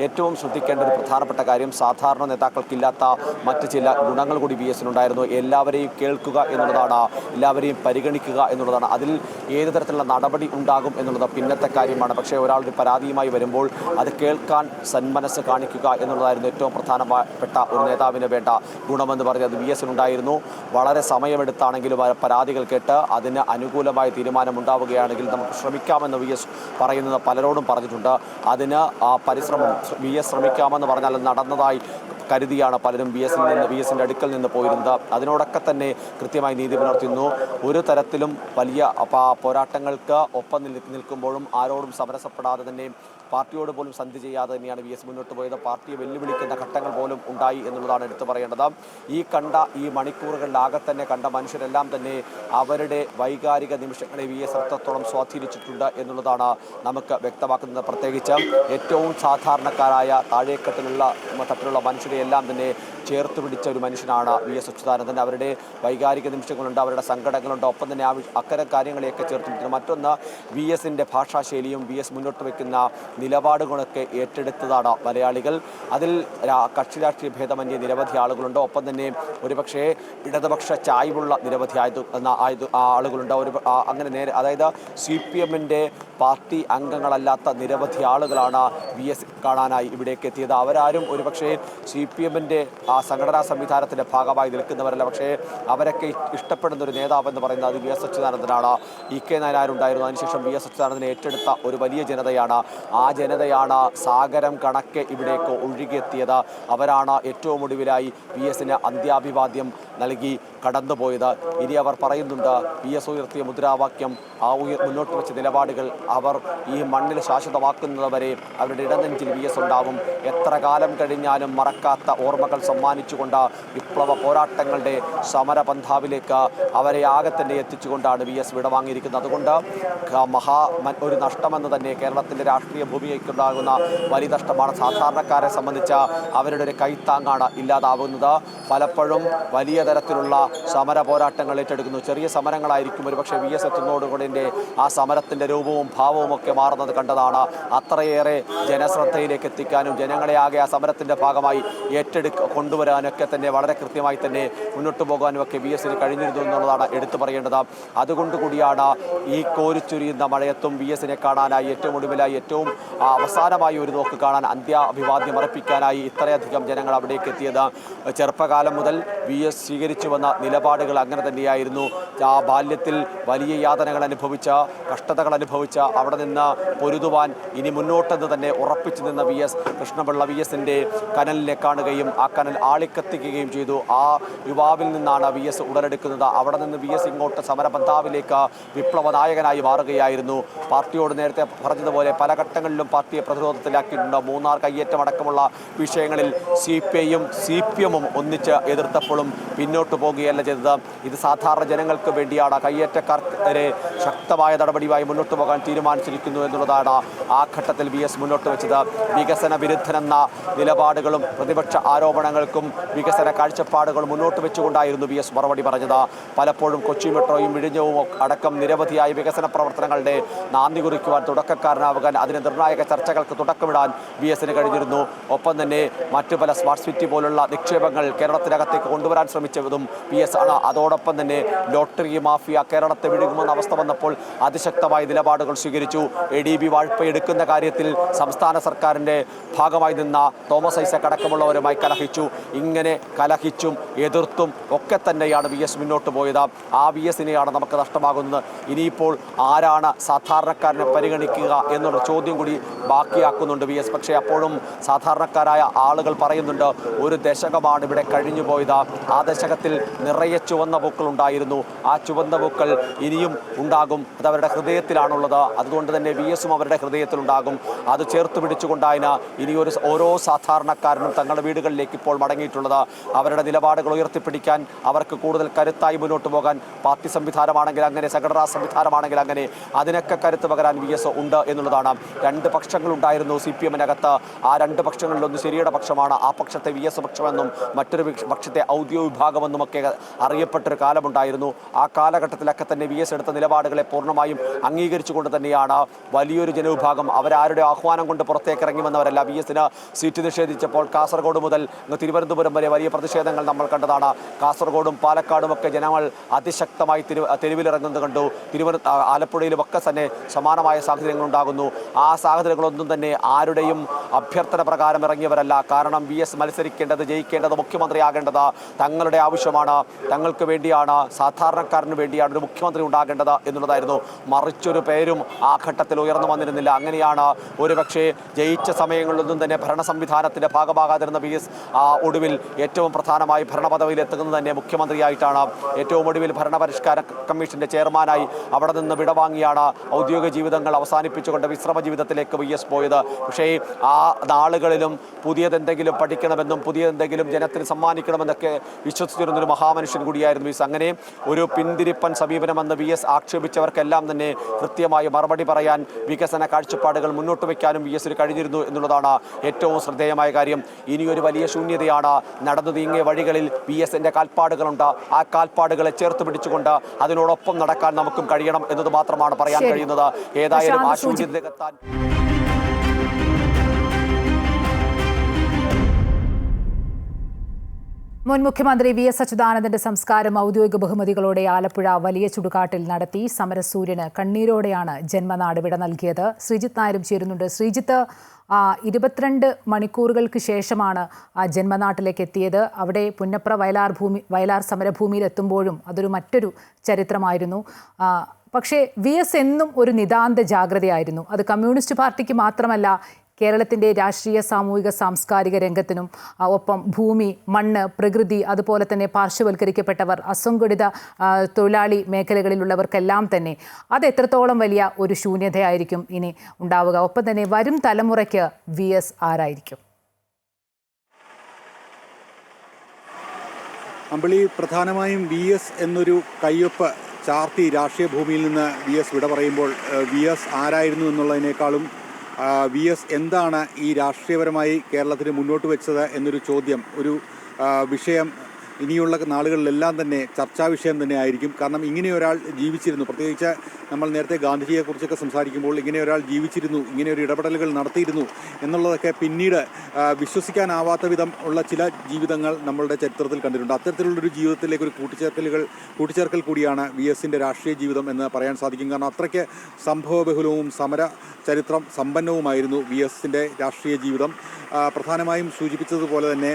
ഏറ്റവും ശ്രദ്ധിക്കേണ്ട ഒരു പ്രധാനപ്പെട്ട കാര്യം, സാധാരണ നേതാക്കൾക്കില്ലാത്ത മറ്റ് ചില ഗുണങ്ങൾ കൂടി VSനുണ്ടായിരുന്നു. എല്ലാവരെയും കേൾക്കുക എന്നുള്ളതാണ്, എല്ലാവരെയും പരിഗണിക്കുക എന്നുള്ളതാണ്. അതിൽ ഏത് തരത്തിലുള്ള നടപടി ഉണ്ടാകും എന്നുള്ളത് പിന്നത്തെ കാര്യമാണ്. പക്ഷേ ഒരാളൊരു പരാതിയുമായി വരുമ്പോൾ അത് കേൾക്കാൻ സന്മനസ് കാണിക്കുക എന്നുള്ളതായിരുന്നു ഏറ്റവും പ്രധാനപ്പെട്ട ഒരു നേതാവിന് വേണ്ട ഗുണമെന്ന് പറഞ്ഞത് VSനുണ്ടായിരുന്നു. വളരെ സമയമെടുത്താണെങ്കിലും പരാതികൾ കേട്ട് അതിന് അനുകൂലമായ തീരുമാനം ഉണ്ടാവുകയാണെങ്കിൽ നമുക്ക് ശ്രമിക്കാമെന്ന് VS പറയുന്നത് പലരോടും പറഞ്ഞിട്ടുണ്ട്. അതിന് പരിശ്രമം VS ശ്രമിക്കാമെന്ന് പറഞ്ഞാൽ നടന്നതായി കരുതിയാണ് പലരും VSന്റെ അടുക്കൽ നിന്ന് പോയിരുന്നത്. അതിനോടൊക്കെ തന്നെ കൃത്യമായി നീതി പുലർത്തുന്നു. ഒരു തരത്തിലും വലിയ പോരാട്ടങ്ങൾക്ക് ഒപ്പം നിൽക്കുമ്പോഴും ആരോടും സമരസപ്പെടാതെ തന്നെ പാർട്ടിയോട് പോലും സന്ധി ചെയ്യാതെ തന്നെയാണ് VS മുന്നോട്ട് പോയത്. പാർട്ടിയെ വെല്ലുവിളിക്കുന്ന ഘട്ടങ്ങൾ പോലും ഉണ്ടായി എന്നുള്ളതാണ് എടുത്തു പറയേണ്ടത്. ഈ മണിക്കൂറുകളിലാകെ തന്നെ കണ്ട മനുഷ്യരെല്ലാം തന്നെ അവരുടെ വൈകാരിക നിമിഷങ്ങളെ VS എത്രത്തോളം സ്വാധീനിച്ചിട്ടുണ്ട് എന്നുള്ളതാണ് നമുക്ക് വ്യക്തമാക്കുന്നത്. പ്രത്യേകിച്ച് ഏറ്റവും സാധാരണക്കാരായ തട്ടിലുള്ള മനുഷ്യരെയെല്ലാം തന്നെ ചേർത്ത് പിടിച്ച ഒരു മനുഷ്യനാണ് VS അച്യുതാനന്ദൻ. അവരുടെ വൈകാരിക നിമിഷങ്ങളുണ്ട്, അവരുടെ സങ്കടങ്ങളുണ്ട്, ഒപ്പം തന്നെ അത്തരം കാര്യങ്ങളെയൊക്കെ ചേർത്ത് പിടിക്കുന്നു. മറ്റൊന്ന് VSന്റെ ഭാഷാശൈലിയും VS മുന്നോട്ട് വയ്ക്കുന്ന നിലപാടുകളൊക്കെ ഏറ്റെടുത്തതാണ് മലയാളികൾ. അതിൽ കക്ഷി രാഷ്ട്രീയ ഭേദമന്യേ നിരവധി ആളുകളുണ്ട്. ഒപ്പം തന്നെ ഒരുപക്ഷെ ഇടതുപക്ഷ ചായ്വുള്ള നിരവധി ആളുകളുണ്ട്. അങ്ങനെ അതായത് CPMന്റെ പാർട്ടി അംഗങ്ങളല്ലാത്ത നിരവധി ആളുകളാണ് VS കാണാനായി ഇവിടേക്ക് എത്തിയത്. അവരാരും ഒരുപക്ഷെ CPMന്റെ സംഘടനാ സംവിധാനത്തിൻ്റെ ഭാഗമായി നിൽക്കുന്നവരല്ല. പക്ഷേ അവരൊക്കെ ഇഷ്ടപ്പെടുന്ന ഒരു നേതാവെന്ന് പറയുന്നത് അത് VS അച്യുതാനന്ദനാണ്. EK നായനാരുണ്ടായിരുന്നു. അതിനുശേഷം VS അച്യുതാനന്ദനെ ഏറ്റെടുത്ത ഒരു വലിയ ജനതയാണ്. ആ ജനതയാണ് സാഗരം കണക്കെ ഇവിടേക്ക് ഒഴുകിയെത്തിയത്. അവരാണ് ഏറ്റവും ഒടുവിലായി VSന് അന്ത്യാഭിവാദ്യം നൽകി കടന്നുപോയത്. ഇനി അവർ പറയുന്നുണ്ട് VS ഉയർത്തിയ മുദ്രാവാക്യം, മുന്നോട്ട് വെച്ച നിലപാടുകൾ അവർ ഈ മണ്ണിൽ ശാശ്വതമാക്കുന്നതുവരെ അവരുടെ ഇടനെഞ്ചിൽ VS ഉണ്ടാവും. എത്ര കാലം കഴിഞ്ഞാലും മറക്കാത്ത ഓർമ്മകൾ സമ്മാനിച്ചുകൊണ്ട് വിപ്ലവ പോരാട്ടങ്ങളുടെ സമരപന്ഥാവിലേക്ക് അവരെ ആകെ തന്നെ എത്തിച്ചുകൊണ്ടാണ് VS വിടവാങ്ങിയിരിക്കുന്നത്. അതുകൊണ്ട് ഒരു നഷ്ടമെന്ന് തന്നെ കേരളത്തിൻ്റെ രാഷ്ട്രീയ ഭൂമികയ്ക്കുണ്ടാകുന്ന വലിയ നഷ്ടമാണ്. സാധാരണക്കാരെ സംബന്ധിച്ച് അവരുടെ ഒരു കൈത്താങ്ങാണ് ഇല്ലാതാവുന്നത്. പലപ്പോഴും വലിയ തരത്തിലുള്ള സമര പോരാട്ടങ്ങൾ ഏറ്റെടുക്കുന്നു. ചെറിയ സമരങ്ങളായിരിക്കും ഒരുപക്ഷെ VS എത്തുന്നതോടുകൂടി ആ സമരത്തിൻ്റെ രൂപവും ഭാവവും ഒക്കെ മാറുന്നത് കണ്ടതാണ്. അത്രയേറെ ജനശ്രദ്ധയിലേക്ക് എത്തിക്കാനും ജനങ്ങളെ ആകെ ആ സമരത്തിൻ്റെ ഭാഗമായി കൊണ്ടുവരാനൊക്കെ തന്നെ വളരെ കൃത്യമായി തന്നെ മുന്നോട്ട് പോകാനും ഒക്കെ VSന് കഴിഞ്ഞിരുന്നു എന്നുള്ളതാണ് എടുത്തു പറയേണ്ടത്. അതുകൊണ്ട് കൂടിയാണ് ഈ കോരിച്ചൊരിയുന്ന മഴയത്തും VSനെ കാണാനായി ഏറ്റവും ഒടുവിലായി ഏറ്റവും അവസാനമായി ഒരു നോക്ക് കാണാൻ അന്ത്യാഭിവാദ്യം അർപ്പിക്കാനായി ഇത്രയധികം ജനങ്ങൾ അവിടേക്ക് എത്തിയത്. ചെറുപ്പകാലം മുതൽ VS സ്വീകരിച്ചു വന്ന നിലപാടുകൾ അങ്ങനെ തന്നെയായിരുന്നു. ആ ബാല്യത്തിൽ വലിയ യാതനകൾ അനുഭവിച്ച, കഷ്ടതകൾ അനുഭവിച്ച, അവിടെ നിന്ന് പൊരുതുവാൻ ഇനി മുന്നോട്ടെന്ന് തന്നെ ഉറപ്പിച്ചു നിന്ന കൃഷ്ണപിള്ള VSന്റെ കനലിനെ കാണുകയും ആ കനൽ ആളിക്കത്തിക്കുകയും ചെയ്തു. ആ യുവാവിൽ നിന്നാണ് VS ഉടലെടുക്കുന്നത്. അവിടെ നിന്ന് VS ഇങ്ങോട്ട് സമരപന്ഥാവിലേക്ക് വിപ്ലവ നായകനായി മാറുകയായിരുന്നു. പാർട്ടിയോട് നേരത്തെ പറഞ്ഞതുപോലെ പല ഘട്ടങ്ങളിലും പാർട്ടിയെ പ്രതിരോധത്തിലാക്കിയിട്ടുണ്ട്. മൂന്നാർ കയ്യേറ്റം അടക്കമുള്ള വിഷയങ്ങളിൽ CPIയും CPMും ഒന്നിച്ച് എതിർത്തപ്പോഴും പിന്നോട്ട് പോകുകയല്ല ചെയ്തത്. ഇത് സാധാരണ ജനങ്ങൾക്ക് വേണ്ടിയാണ്. കയ്യേറ്റക്കാർക്കെതിരെ ശക്തമായ നടപടിയുമായി മുന്നോട്ട് പോകാൻ തീരുമാനിച്ചിരിക്കുന്നു എന്നുള്ളതാണ് ആ ഘട്ടത്തിൽ VS മുന്നോട്ട് വെച്ചത്. വികസന വിരുദ്ധനെന്ന നിലപാടുകളും പ്രതിപക്ഷ ആരോപണങ്ങൾക്കും വികസന കാഴ്ചപ്പാടുകളും മുന്നോട്ട് വെച്ചുകൊണ്ടായിരുന്നു VS മറുപടി പറഞ്ഞത്. പലപ്പോഴും കൊച്ചി മെട്രോയും വിഴിഞ്ഞവും അടക്കം നിരവധിയായ വികസന പ്രവർത്തനങ്ങളുടെ നാന്ദി കുറിക്കുവാൻ തുടക്കക്കാരനാവുക അതിന് നിർണായക ചർച്ചകൾക്ക് തുടക്കമിടാൻ VSന് കഴിഞ്ഞിരുന്നു. ഒപ്പം തന്നെ മറ്റു പല സ്മാർട്ട് സിറ്റി പോലുള്ള നിക്ഷേപങ്ങൾ കേരളത്തിനകത്തേക്ക് കൊണ്ടുവരാൻ ശ്രമിച്ചതും VS ആണ്. അതോടൊപ്പം തന്നെ ലോട്ടറി മാഫിയ കേരളത്തെ വിഴുങ്ങുമെന്ന അവസ്ഥ വന്നപ്പോൾ അതിശക്തമായ നിലപാടുകൾ സ്വീകരിച്ചു. ADB വായ്പ എടുക്കുന്ന കാര്യത്തിൽ സംസ്ഥാന സർക്കാരിൻ്റെ ഭാഗമായി നിന്ന തോമസ് ഐസക് അടക്കമുള്ളവരുമായി കലഹിച്ചു. ഇങ്ങനെ കലഹിച്ചും എതിർത്തും ഒക്കെ തന്നെയാണ് VS മുന്നോട്ട് പോയത്. ആ VSനെയാണ് നമുക്ക് നഷ്ടമാകുന്നത്. ഇനിയിപ്പോൾ ആരാണ് സാധാരണക്കാരനെ പരിഗണിക്കുക എന്നുള്ള ചോദ്യം കൂടി ബാക്കിയാക്കുന്നുണ്ട് VS. പക്ഷേ അപ്പോഴും സാധാരണക്കാരായ ആളുകൾ പറയുന്നുണ്ട്, ഒരു ദശകമാണ് ഇവിടെ കഴിഞ്ഞു പോയത്. ആ ദശകത്തിൽ നിറയെ ചുവന്ന പൂക്കൾ ഉണ്ടായിരുന്നു. ആ ചുവന്ന പൂക്കൾ ഇനിയും ഉണ്ടാകും. അത് അവരുടെ ഹൃദയത്തിലാണുള്ളത്. അതുകൊണ്ട് തന്നെ VS-ഉം അവരുടെ ഹൃദയത്തിലുണ്ടാകും. അത് ചേർത്ത് പിടിച്ചുകൊണ്ടാണ് ഇനിയൊരു ഓരോ സാധാരണക്കാരനും തങ്ങളുടെ വീടുകളിലേക്ക് ഇപ്പോൾ മടങ്ങിയിട്ടുള്ളത്. അവരുടെ നിലപാടുകൾ ഉയർത്തിപ്പിടിക്കാൻ, അവർക്ക് കൂടുതൽ കരുത്തായി മുന്നോട്ട് പോകാൻ പാർട്ടി സംവിധാനമാണെങ്കിൽ അങ്ങനെ, സംഘടനാ സംവിധാനമാണെങ്കിൽ അങ്ങനെ, അതിനൊക്കെ കരുത്ത് പകരാൻ VS ഉണ്ട് എന്നുള്ളതാണ്. രണ്ട് പക്ഷങ്ങളുണ്ടായിരുന്നു CPM-നകത്ത്. ആ രണ്ട് പക്ഷങ്ങളിലൊന്ന് ശരിയുടെ പക്ഷമാണ്. ആ പക്ഷത്തെ VS പക്ഷമെന്നും മറ്റൊരു പക്ഷത്തെ ഔദ്യോഗിക വിഭാഗമെന്നുമൊക്കെ അറിയപ്പെട്ടൊരു കാലമുണ്ടായിരുന്നു. ആ കാലഘട്ടത്തിലൊക്കെ തന്നെ VS എടുത്ത നിലപാടുകളെ പൂർണ്ണമായും അംഗീകരിച്ചുകൊണ്ട് തന്നെയാണ് വലിയൊരു ജനവിഭാഗം, അവരാരുടെ ആഹ്വാനം കൊണ്ട് പുറത്തേക്ക് ഇറങ്ങി വന്നവരല്ല. VS-ന് സീറ്റ് നിഷേധിച്ചപ്പോൾ കാസർഗോഡ് മുതൽ തിരുവനന്തപുരം വരെ വലിയ പ്രതിഷേധങ്ങൾ നമ്മൾ കണ്ടതാണ്. കാസർഗോഡും പാലക്കാടും ഒക്കെ ജനങ്ങൾ അതിശക്തമായി തെരുവിലിറങ്ങുന്നത് കണ്ടു. ആലപ്പുഴയിലും ഒക്കെ തന്നെ സമാനമായ സാഹചര്യങ്ങൾ ഉണ്ടാകുന്നു. ആ സാഹചര്യങ്ങളൊന്നും തന്നെ ആരുടെയും അഭ്യർത്ഥന പ്രകാരം ഇറങ്ങിയവരല്ല. കാരണം VS മത്സരിക്കേണ്ടത്, ജയിക്കേണ്ടത്, മുഖ്യമന്ത്രിയാകേണ്ടത് തങ്ങളുടെ ആവശ്യമാണ്. തങ്ങൾക്ക് വേണ്ടിയാണ്, സാധാരണക്കാരന് വേണ്ടിയാണ് ഒരു മുഖ്യമന്ത്രി ഉണ്ടാകേണ്ടത് എന്നുള്ളതായിരുന്നു. മറിച്ചൊരു പേരും ആ ഘട്ടത്തിൽ ഉയർന്നു വന്നിരുന്നില്ല. അങ്ങനെയാണ് ഒരുപക്ഷെ ജയിച്ച സമയങ്ങളിലൊന്നും തന്നെ ഭരണ സംവിധാനത്തിൻ്റെ ഭാഗമാകാതിരുന്ന VS ഒടുവിൽ ഏറ്റവും പ്രധാനമായി ഭരണപദവിയിൽ എത്തുന്നത് തന്നെ മുഖ്യമന്ത്രിയായിട്ടാണ്. ഏറ്റവും ഒടുവിൽ ഭരണപരിഷ്കാര കമ്മീഷന്റെ ചെയർമാനായി അവിടെ നിന്ന് വിടവാങ്ങിയാണ് ഔദ്യോഗിക ജീവിതങ്ങൾ അവസാനിപ്പിച്ചുകൊണ്ട് വിശ്രമ ജീവിതത്തിലേക്ക് VS പോയത്. പക്ഷേ ആ നാളുകളിലും പുതിയതെന്തെങ്കിലും പഠിക്കണമെന്നും പുതിയതെന്തെങ്കിലും ജനത്തിന് സമ്മാനിക്കണമെന്നൊക്കെ വിശ്വസിച്ചിരുന്നൊരു മഹാമനുഷ്യൻ കൂടിയായിരുന്നു VS. അങ്ങനെ ഒരു പിന്തിരിപ്പൻ സമീപനമെന്ന് VS ആക്ഷേപിച്ചവർക്കെല്ലാം തന്നെ കൃത്യമായി മറുപടി പറയാൻ, വികസന കാഴ്ചപ്പാടുകൾ മുന്നോട്ട് വയ്ക്കാനും VS-ന് കഴിഞ്ഞിരുന്നു എന്നുള്ളതാണ് ഏറ്റവും ശ്രദ്ധേയമായ കാര്യം. ഇനിയൊരു വലിയ ശൂന്യതയാണ്. നടന്നു നീങ്ങിയ വഴികളിൽ VS-ന്റെ കാൽപ്പാടുകളുണ്ട്. ആ കാൽപ്പാടുകളെ ചേർത്ത് പിടിച്ചുകൊണ്ട് അതിനോടൊപ്പം നടക്കാൻ നമുക്കും കഴിയണം എന്നത് മാത്രമാണ് പറയാൻ കഴിയുന്നത്. ഏതായാലും ആ ശൂന്യതയെത്താൻ മുൻ മുഖ്യമന്ത്രി VS അച്യുതാനന്ദന്റെ സംസ്കാരം ഔദ്യോഗിക ബഹുമതികളോടെ ആലപ്പുഴ വലിയ ചുടുകാട്ടിൽ നടത്തി. സമരസൂര്യന് കണ്ണീരോടെയാണ് ജന്മനാട് വിട നൽകിയത്. ശ്രീജിത്ത് നായരും ചേരുന്നുണ്ട്. ശ്രീജിത്ത്, 22 മണിക്കൂറുകൾക്ക് ശേഷമാണ് ജന്മനാട്ടിലേക്ക് എത്തിയത്. അവിടെ പുന്നപ്ര വയലാർ സമരഭൂമിയിൽ എത്തുമ്പോഴും അതൊരു മറ്റൊരു ചരിത്രമായിരുന്നു. പക്ഷേ VS എന്നും ഒരു നിതാന്ത ജാഗ്രതയായിരുന്നു. അത് കമ്മ്യൂണിസ്റ്റ് പാർട്ടിക്ക് മാത്രമല്ല, കേരളത്തിൻ്റെ രാഷ്ട്രീയ, സാമൂഹിക, സാംസ്കാരിക രംഗത്തിനും ഒപ്പം ഭൂമി, മണ്ണ്, പ്രകൃതി, അതുപോലെ തന്നെ പാർശ്വവൽക്കരിക്കപ്പെട്ടവർ, അസംഘടിത തൊഴിലാളി മേഖലകളിലുള്ളവർക്കെല്ലാം തന്നെ അത് എത്രത്തോളം വലിയ ഒരു ശൂന്യതയായിരിക്കും ഇനി ഉണ്ടാവുക? ഒപ്പം തന്നെ വരും തലമുറയ്ക്ക് VS ആരായിരിക്കും? അമ്പിളി, പ്രധാനമായും VS എന്നൊരു കയ്യൊപ്പ് ചാർത്തി രാഷ്ട്രീയ ഭൂമിയിൽ നിന്ന് VS വിട പറയുമ്പോൾ VS ആരായിരുന്നു എന്നുള്ളതിനേക്കാളും VS എന്താണ് ഈ രാഷ്ട്രീയപരമായി കേരളത്തിന് മുന്നോട്ട് വെച്ചത് എന്നൊരു ചോദ്യം, ഒരു വിഷയം ഇനിയുള്ള നാളുകളിലെല്ലാം തന്നെ ചർച്ചാ വിഷയം തന്നെ ആയിരിക്കും. കാരണം ഇങ്ങനെ ഒരാൾ ജീവിച്ചിരുന്നു, പ്രത്യേകിച്ച് നമ്മൾ നേരത്തെ ഗാന്ധിജിയെക്കുറിച്ചൊക്കെ സംസാരിക്കുമ്പോൾ ഇങ്ങനെ ഒരാൾ ജീവിച്ചിരുന്നു, ഇങ്ങനെ ഒരു ഇടപെടലുകൾ നടത്തിയിരുന്നു എന്നുള്ളതൊക്കെ പിന്നീട് വിശ്വസിക്കാനാവാത്ത വിധം ഉള്ള ചില ജീവിതങ്ങൾ നമ്മളുടെ ചരിത്രത്തിൽ കണ്ടിട്ടുണ്ട്. അത്തരത്തിലുള്ളൊരു ജീവിതത്തിലേക്ക് ഒരു കൂട്ടിച്ചേർക്കൽ കൂടിയാണ് VS-ന്റെ രാഷ്ട്രീയ ജീവിതം എന്ന് പറയാൻ സാധിക്കും. കാരണം അത്രയ്ക്ക് സംഭവബഹുലവും സമര ചരിത്രം സമ്പന്നവുമായിരുന്നു VS-ന്റെ രാഷ്ട്രീയ ജീവിതം. പ്രധാനമായും സൂചിപ്പിച്ചതുപോലെ തന്നെ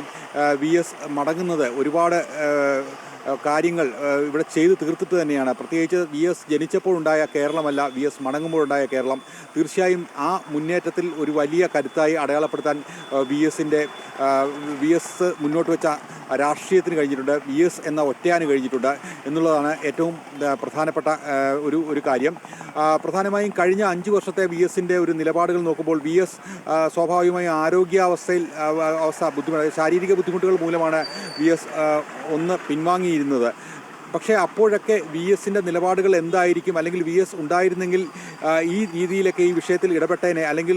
VS മടങ്ങുന്നത് ഒരുപാട് കാര്യങ്ങൾ ഇവിടെ ചെയ്തു തീർത്തിട്ട് തന്നെയാണ്. പ്രത്യേകിച്ച് VS ജനിച്ചപ്പോഴുണ്ടായ കേരളമല്ല VS മടങ്ങുമ്പോഴുണ്ടായ കേരളം. തീർച്ചയായും ആ മുന്നേറ്റത്തിൽ ഒരു വലിയ കരുത്തായി അടയാളപ്പെടുത്താൻ VS മുന്നോട്ട് വെച്ച രാഷ്ട്രീയത്തിന് കഴിഞ്ഞിട്ടുണ്ട്, VS എന്ന ഒറ്റയാന് കഴിഞ്ഞിട്ടുണ്ട് എന്നുള്ളതാണ് ഏറ്റവും പ്രധാനപ്പെട്ട ഒരു കാര്യം. പ്രധാനമായും കഴിഞ്ഞ 5 വർഷത്തെ VS-ന്റെ ഒരു നിലപാടുകൾ നോക്കുമ്പോൾ VS സ്വാഭാവികമായും ശാരീരിക ബുദ്ധിമുട്ടുകൾ മൂലമാണ് VS ഒന്ന് പിൻവാങ്ങിയിരുന്നത്. പക്ഷേ അപ്പോഴൊക്കെ VS-ന്റെ നിലപാടുകൾ എന്തായിരിക്കും, അല്ലെങ്കിൽ VS ഉണ്ടായിരുന്നെങ്കിൽ ഈ രീതിയിലൊക്കെ ഈ വിഷയത്തിൽ ഇടപെട്ടേനെ, അല്ലെങ്കിൽ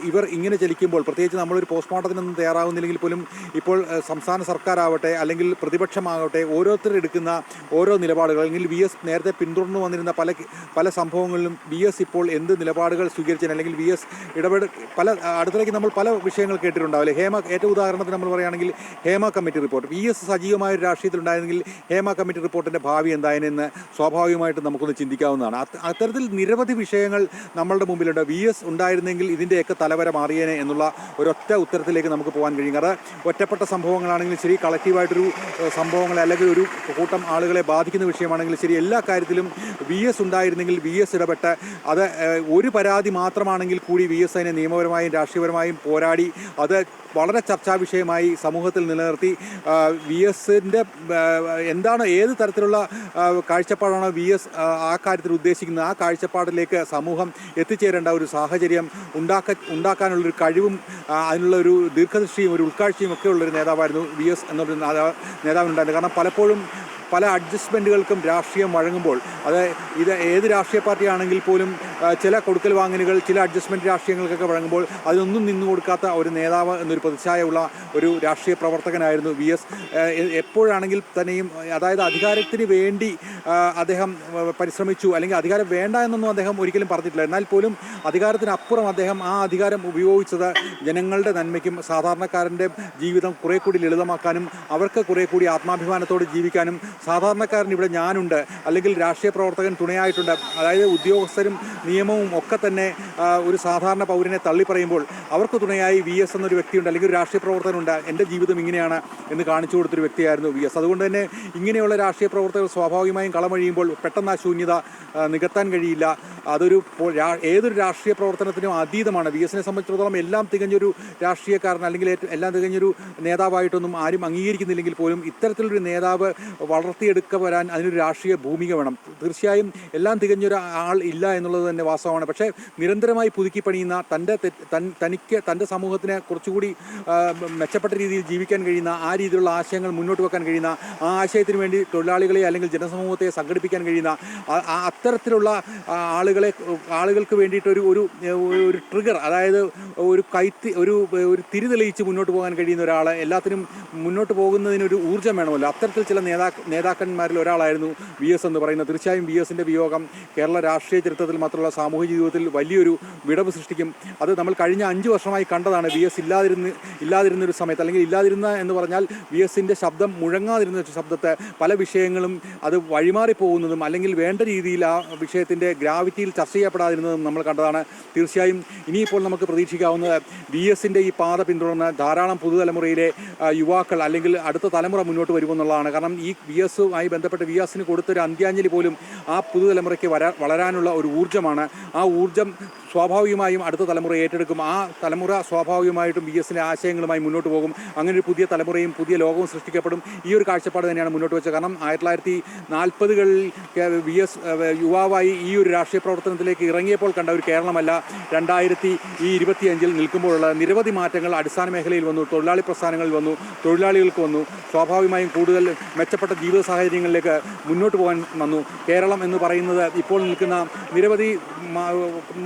ഇവർ ഇങ്ങനെ ചലിക്കുമ്പോൾ, പ്രത്യേകിച്ച് നമ്മളൊരു പോസ്റ്റ്മോർട്ടത്തിനൊന്നും തയ്യാറാവുന്നില്ലെങ്കിൽ പോലും ഇപ്പോൾ സംസ്ഥാന സർക്കാരാവട്ടെ അല്ലെങ്കിൽ പ്രതിപക്ഷമാകട്ടെ ഓരോരുത്തരെടുക്കുന്ന ഓരോ നിലപാടുകൾ, അല്ലെങ്കിൽ VS നേരത്തെ പിന്തുടർന്നു വന്നിരുന്ന പല സംഭവങ്ങളിലും VS ഇപ്പോൾ എന്ത് നിലപാടുകൾ സ്വീകരിച്ചതിന്, അല്ലെങ്കിൽ VS അടുത്തിടയ്ക്ക് നമ്മൾ പല വിഷയങ്ങൾ കേട്ടിട്ടുണ്ടാവില്ലേ. ഏറ്റവും ഉദാഹരണത്തിന് നമ്മൾ പറയുകയാണെങ്കിൽ ഹേമ കമ്മിറ്റി റിപ്പോർട്ട്. VS സജീവമായ ഒരു രാഷ്ട്രീയത്തിലുണ്ടായിരുന്നെങ്കിൽ ഹേമ കമ്മിറ്റി റിപ്പോർട്ടിൻ്റെ ഭാവി എന്തായെന്ന് സ്വാഭാവികമായിട്ട് നമുക്കൊന്ന് ചിന്തിക്കാവുന്നതാണ്. അത്തരത്തിൽ നിരവധി വിഷയങ്ങൾ നമ്മളുടെ മുമ്പിലുണ്ട്. VS ഉണ്ടായിരുന്നെങ്കിൽ ഇതിൻ്റെയൊക്കെ തലവര മാറിയേനെ എന്നുള്ള ഒരൊറ്റ ഉത്തരത്തിലേക്ക് നമുക്ക് പോകാൻ കഴിയും. കാരണം ഒറ്റപ്പെട്ട സംഭവങ്ങളാണെങ്കിലും ശരി, കളക്റ്റീവായിട്ടൊരു സംഭവങ്ങളെ അല്ലെങ്കിൽ ഒരു കൂട്ടം ആളുകളെ ബാധിക്കുന്ന വിഷയമാണെങ്കിലും ശരി, എല്ലാ കാര്യത്തിലും VS ഉണ്ടായിരുന്നെങ്കിൽ VS ഇടപെട്ട് അത് ഒരു പരാതി മാത്രമാണെങ്കിൽ കൂടി VS അതിനെ നിയമപരമായും രാഷ്ട്രീയപരമായും പോരാടി അത് വളരെ ചർച്ചാ വിഷയമായി സമൂഹത്തിൽ നിലനിർത്തി VS-ന്റെ എന്താണ് ഏത് തരത്തിലുള്ള കാഴ്ചപ്പാടാണോ VS ആ കാര്യത്തിൽ ഉദ്ദേശിക്കുന്നത്, ആ കാഴ്ചപ്പാടിലേക്ക് സമൂഹം എത്തിച്ചേരേണ്ട ഒരു സാഹചര്യം ഉണ്ടാക്കാനുള്ളൊരു കഴിവും അതിനുള്ള ഒരു ദീർഘദൃഷ്ടിയും ഒരു ഉൾക്കാഴ്ചയും ഒക്കെ ഉള്ളൊരു നേതാവായിരുന്നു VS എന്നൊരു നേതാവിനുണ്ടായിരുന്നു. കാരണം പലപ്പോഴും പല അഡ്ജസ്റ്റ്മെൻറ്റുകൾക്കും രാഷ്ട്രീയം വഴങ്ങുമ്പോൾ ഇത് ഏത് രാഷ്ട്രീയ പാർട്ടിയാണെങ്കിൽ പോലും ചില കൊടുക്കൽ വാങ്ങലുകൾ, ചില അഡ്ജസ്റ്റ്മെൻറ്റ് രാഷ്ട്രീയങ്ങൾക്കൊക്കെ വഴങ്ങുമ്പോൾ അതിനൊന്നും നിന്നു കൊടുക്കാത്ത ഒരു നേതാവ് എന്നൊരു പ്രതിച്ഛായയുള്ള ഒരു രാഷ്ട്രീയ പ്രവർത്തകനായിരുന്നു VS. എപ്പോഴാണെങ്കിൽ തന്നെയും അതായത് അധികാരത്തിന് വേണ്ടി അദ്ദേഹം പരിശ്രമിച്ചു, അല്ലെങ്കിൽ അധികാരം വേണ്ട എന്നൊന്നും അദ്ദേഹം ഒരിക്കലും പറഞ്ഞിട്ടില്ല. എന്നാൽ പോലും അധികാരത്തിനപ്പുറം അദ്ദേഹം ആ അധികാരം ഉപയോഗിച്ചത് ജനങ്ങളുടെ നന്മയ്ക്കും സാധാരണക്കാരൻ്റെ ജീവിതം കുറേ കൂടി ലളിതമാക്കാനും അവർക്ക് കുറേ കൂടി ആത്മാഭിമാനത്തോടെ ജീവിക്കാനും സാധാരണക്കാരൻ ഇവിടെ ഞാനുണ്ട്, അല്ലെങ്കിൽ രാഷ്ട്രീയ പ്രവർത്തകൻ തുണയായിട്ടുണ്ട്, അതായത് ഉദ്യോഗസ്ഥരും നിയമവും ഒക്കെ തന്നെ ഒരു സാധാരണ പൗരനെ തള്ളിപ്പറയുമ്പോൾ അവർക്ക് തുണയായി VS എന്നൊരു വ്യക്തിയുണ്ട്, അല്ലെങ്കിൽ ഒരു രാഷ്ട്രീയ പ്രവർത്തകനുണ്ട്, എൻ്റെ ജീവിതം ഇങ്ങനെയാണ് എന്ന് കാണിച്ചു കൊടുത്തൊരു വ്യക്തിയായിരുന്നു VS. അതുകൊണ്ട് തന്നെ ഇങ്ങനെയുള്ള രാഷ്ട്രീയ പ്രവർത്തകർ സ്വാഭാവികമായും കളമഴിയുമ്പോൾ പെട്ടെന്ന് ആ ശൂന്യത നികത്താൻ കഴിയില്ല. അതൊരു ഏതൊരു രാഷ്ട്രീയ പ്രവർത്തനത്തിനും അതീതമാണ്. VSനെ സംബന്ധിച്ചിടത്തോളം എല്ലാം തികഞ്ഞൊരു രാഷ്ട്രീയക്കാരൻ അല്ലെങ്കിൽ എല്ലാം തികഞ്ഞൊരു നേതാവായിട്ടൊന്നും ആരും അംഗീകരിക്കുന്നില്ലെങ്കിൽ പോലും ഇത്തരത്തിലൊരു നേതാവ് വളർത്തിയെടുക്കപ്പെടാൻ അതിനൊരു രാഷ്ട്രീയ ഭൂമിക വേണം. തീർച്ചയായും എല്ലാം തികഞ്ഞൊരു ആൾ ഇല്ല എന്നുള്ളത് തന്നെ വാസ്തവമാണ്. പക്ഷേ നിരന്തരമായി പുതുക്കി പണിയുന്ന തനിക്ക് തൻ്റെ സമൂഹത്തിന് കുറച്ചുകൂടി മെച്ചപ്പെട്ട രീതിയിൽ ജീവിക്കാൻ കഴിയുന്ന ആ രീതിയിലുള്ള ആശയങ്ങൾ മുന്നോട്ട് വെക്കാൻ കഴിയുന്ന, ആ ആശയത്തിന് വേണ്ടി തൊഴിലാളികളെ അല്ലെങ്കിൽ ജനസമൂഹത്തെ സംഘടിപ്പിക്കാൻ കഴിയുന്ന അത്തരത്തിലുള്ള ആളുകൾക്ക് വേണ്ടിയിട്ട് ഒരു ട്രിഗർ, അതായത് ഒരു തിരി തെളിയിച്ച് മുന്നോട്ട് പോകാൻ കഴിയുന്ന ഒരാൾ, എല്ലാത്തിനും മുന്നോട്ട് പോകുന്നതിനൊരു ഊർജ്ജം വേണമല്ലോ. അത്തരത്തിൽ ചില നേതാക്കന്മാരിൽ ഒരാളായിരുന്നു VS എന്ന് പറയുന്നത്. തീർച്ചയായും VSൻ്റെ വിയോഗം കേരള രാഷ്ട്രീയ ചരിത്രത്തിൽ മാത്രമല്ല സാമൂഹിക ജീവിതത്തിൽ വലിയൊരു വിടവ് സൃഷ്ടിക്കും. അത് നമ്മൾ കഴിഞ്ഞ 5 വർഷമായി കണ്ടതാണ്. VS ഇല്ലാതിരുന്നൊരു സമയത്ത്, അല്ലെങ്കിൽ ഇല്ലാതിരുന്ന എന്ന് പറഞ്ഞാൽ VSൻ്റെ ശബ്ദം മുഴങ്ങാതിരുന്ന ശബ്ദത്തെ പല വിഷയങ്ങളും അത് വഴിമാറിപ്പോകുന്നതും അല്ലെങ്കിൽ വേണ്ട രീതിയിൽ ആ വിഷയത്തിൻ്റെ ഗ്രാവിറ്റിയിൽ ചർച്ച ചെയ്യപ്പെടാതിരുന്നതും നമ്മൾ കണ്ടതാണ്. തീർച്ചയായും ഇനിയിപ്പോൾ നമുക്ക് പ്രതീക്ഷിക്കാവുന്നത് VSൻ്റെ ഈ പാത പിന്തുടർന്ന് ധാരാളം പുതുതലമുറയിലെ യുവാക്കൾ അല്ലെങ്കിൽ അടുത്ത തലമുറ മുന്നോട്ട് വരുമെന്നുള്ളതാണ്. കാരണം ഈ VSുമായി ബന്ധപ്പെട്ട് VSന് കൊടുത്തൊരു അന്ത്യാഞ്ജലി പോലും ആ പുതുതലമുറയ്ക്ക് വളരാനുള്ള ഒരു ഊർജ്ജമാണ്. ആ ഊർജ്ജം സ്വാഭാവികമായും അടുത്ത തലമുറ ഏറ്റെടുക്കും. ആ തലമുറ സ്വാഭാവികമായിട്ടും VSൻ്റെ ആശയങ്ങളുമായി മുന്നോട്ട് പോകും. അങ്ങനെ ഒരു പുതിയ തലമുറയും പുതിയ ലോകവും സൃഷ്ടിക്കപ്പെടും. ഈ ഒരു കാഴ്ചപ്പാട് തന്നെയാണ് മുന്നോട്ട് വെച്ചത്. കാരണം 1940കളിൽ VS യുവാവായി ഈ ഒരു രാഷ്ട്രീയ പ്രവർത്തനത്തിലേക്ക് ഇറങ്ങിയപ്പോൾ കണ്ട ഒരു കേരളമല്ല 2025 നിൽക്കുമ്പോഴുള്ള നിരവധി മാറ്റങ്ങൾ അടിസ്ഥാന മേഖലയിൽ വന്നു, തൊഴിലാളി പ്രസ്ഥാനങ്ങളിൽ വന്നു, തൊഴിലാളികൾക്ക് വന്നു. സ്വാഭാവികമായും കൂടുതൽ മെച്ചപ്പെട്ട ജീവിത സാഹചര്യങ്ങളിലേക്ക് മുന്നോട്ട് പോകാൻ വന്നു. കേരളം എന്ന് പറയുന്നത് ഇപ്പോൾ നിൽക്കുന്ന നിരവധി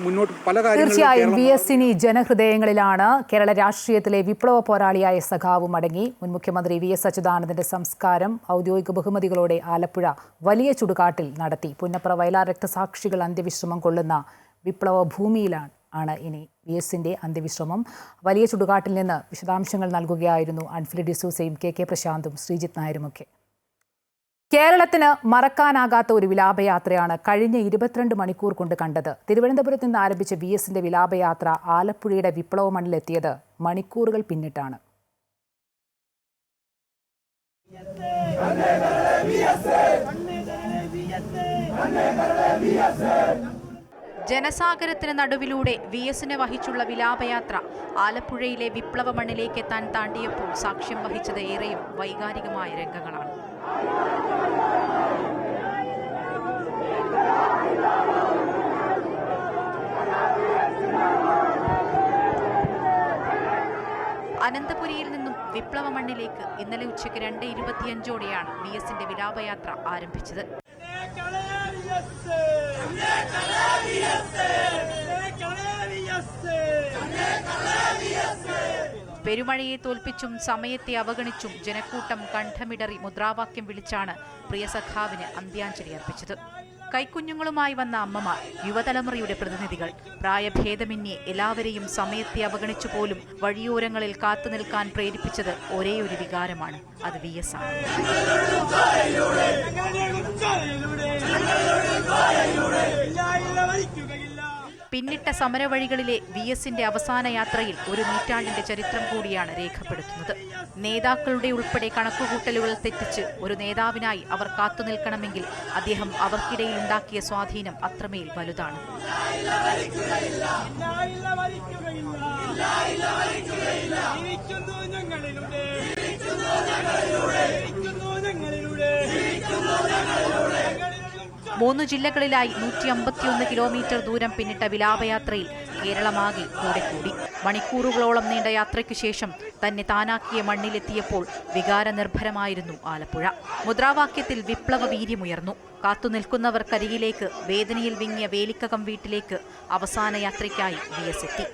മുന്നോട്ട് പല കാര്യങ്ങളും. തീർച്ചയായും VSന് ജനഹൃദയങ്ങളിലാണ്. കേരള രാഷ്ട്രീയത്തിലെ വിപ്ലവ പോരാളിയായ സഖാവ് മടങ്ങി. മുൻ മുഖ്യമന്ത്രി VS അച്യുതാനന്ദന്റെ സംസ്കാരം ഔദ്യോഗിക ബഹുമതികളോടെ ആലപ്പുഴ വലിയ ചുടുകാട്ടിൽ നടത്തി. പുന്നപ്ര വയലാർ രക്തസാക്ഷികൾ അന്ത്യവിശ്രമം കൊള്ളുന്ന വിപ്ലവ ഭൂമിയിലാണ് ഇനി VSന്റെ അന്ത്യവിശ്രമം. വലിയ ചുടുകാട്ടിൽ നിന്ന് വിശദാംശങ്ങൾ നൽകുകയായിരുന്നു അൻഫിലി ഡിസൂസയും KK പ്രശാന്തും ശ്രീജിത്ത് നായരുമൊക്കെ. കേരളത്തിന് മറക്കാനാകാത്ത ഒരു വിലാപയാത്രയാണ് കഴിഞ്ഞ 22 മണിക്കൂർ കൊണ്ട് കണ്ടത്. തിരുവനന്തപുരത്ത് നിന്ന് ആരംഭിച്ച VSന്റെ വിലാപയാത്ര ആലപ്പുഴയുടെ വിപ്ലവ മണ്ണിലെത്തിയത് മണിക്കൂറുകൾ പിന്നിട്ടാണ്. ജനസാഗരത്തിന് നടുവിലൂടെ VSനെ വഹിച്ചുള്ള വിലാപയാത്ര ആലപ്പുഴയിലെ വിപ്ലവ മണ്ണിലേക്ക് എത്താൻ താണ്ടിയപ്പോൾ സാക്ഷ്യം വഹിച്ചത് ഏറെയും വൈകാരികമായ രംഗങ്ങളാണ്. അനന്തപുരിയിൽ നിന്നും വിപ്ലവ മണ്ണിലേക്ക് ഇന്നലെ ഉച്ചയ്ക്ക് 2:25ഓടെയാണ് VSന്റെ വിലാപയാത്ര ആരംഭിച്ചത്. പെരുമഴയെ തോൽപ്പിച്ചും സമയത്തെ അവഗണിച്ചും ജനക്കൂട്ടം കണ്ഠമിടറി മുദ്രാവാക്യം വിളിച്ചാണ് പ്രിയ സഖാവിന് അന്ത്യാഞ്ജലി അർപ്പിച്ചത്. കൈക്കുഞ്ഞുങ്ങളുമായി വന്ന അമ്മമാർ, യുവതലമുറയുടെ പ്രതിനിധികൾ, പ്രായഭേദമന്യേ എല്ലാവരെയും സമയത്തെ അവഗണിച്ചു പോലും വഴിയോരങ്ങളിൽ കാത്തുനിൽക്കാൻ പ്രേരിപ്പിച്ചത് ഒരേയൊരു വികാരമാണ്, അത് VS ആണ്. പിന്നിട്ട സമരവഴികളിലെ VSന്റെ അവസാന യാത്രയിൽ ഒരു നൂറ്റാണ്ടിന്റെ ചരിത്രം കൂടിയാണ് രേഖപ്പെടുത്തുന്നത്. നേതാക്കളുടെ ഉൾപ്പെടെ കണക്കുകൂട്ടലുകൾ തെറ്റിച്ച് ഒരു നേതാവിനായി അവർ കാത്തുനിൽക്കണമെങ്കിൽ അദ്ദേഹം അവർക്കിടയിൽ ഉണ്ടാക്കിയ സ്വാധീനം അത്രമേൽ വലുതാണ്. 3 ജില്ലകളിലായി 151 കിലോമീറ്റർ ദൂരം പിന്നിട്ട വിലാപയാത്രയിൽ കേരളമാകെ കൂടെ കൂടി. മണിക്കൂറുകളോളം നീണ്ട യാത്രയ്ക്കു ശേഷം തന്നെ താനാക്കിയ മണ്ണിലെത്തിയപ്പോൾ വികാരനിർഭരമായിരുന്നു ആലപ്പുഴ. മുദ്രാവാക്യത്തിൽ വിപ്ലവ വീര്യമുയർന്നു. കാത്തുനിൽക്കുന്നവർക്കരികിലേക്ക്, വേദനയിൽ വിങ്ങിയ വേലിക്കകം വീട്ടിലേക്ക് അവസാന യാത്രയ്ക്കായി VS എത്തി.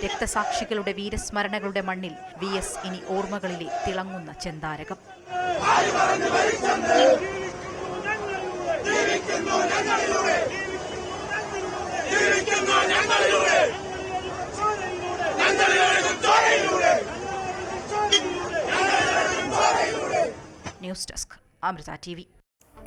രക്തസാക്ഷികളുടെ വീരസ്മരണകളുടെ മണ്ണിൽ VS ഇനി ഓർമ്മകളിലെ തിളങ്ങുന്ന ചെന്താരകം. News desk Amrita TV.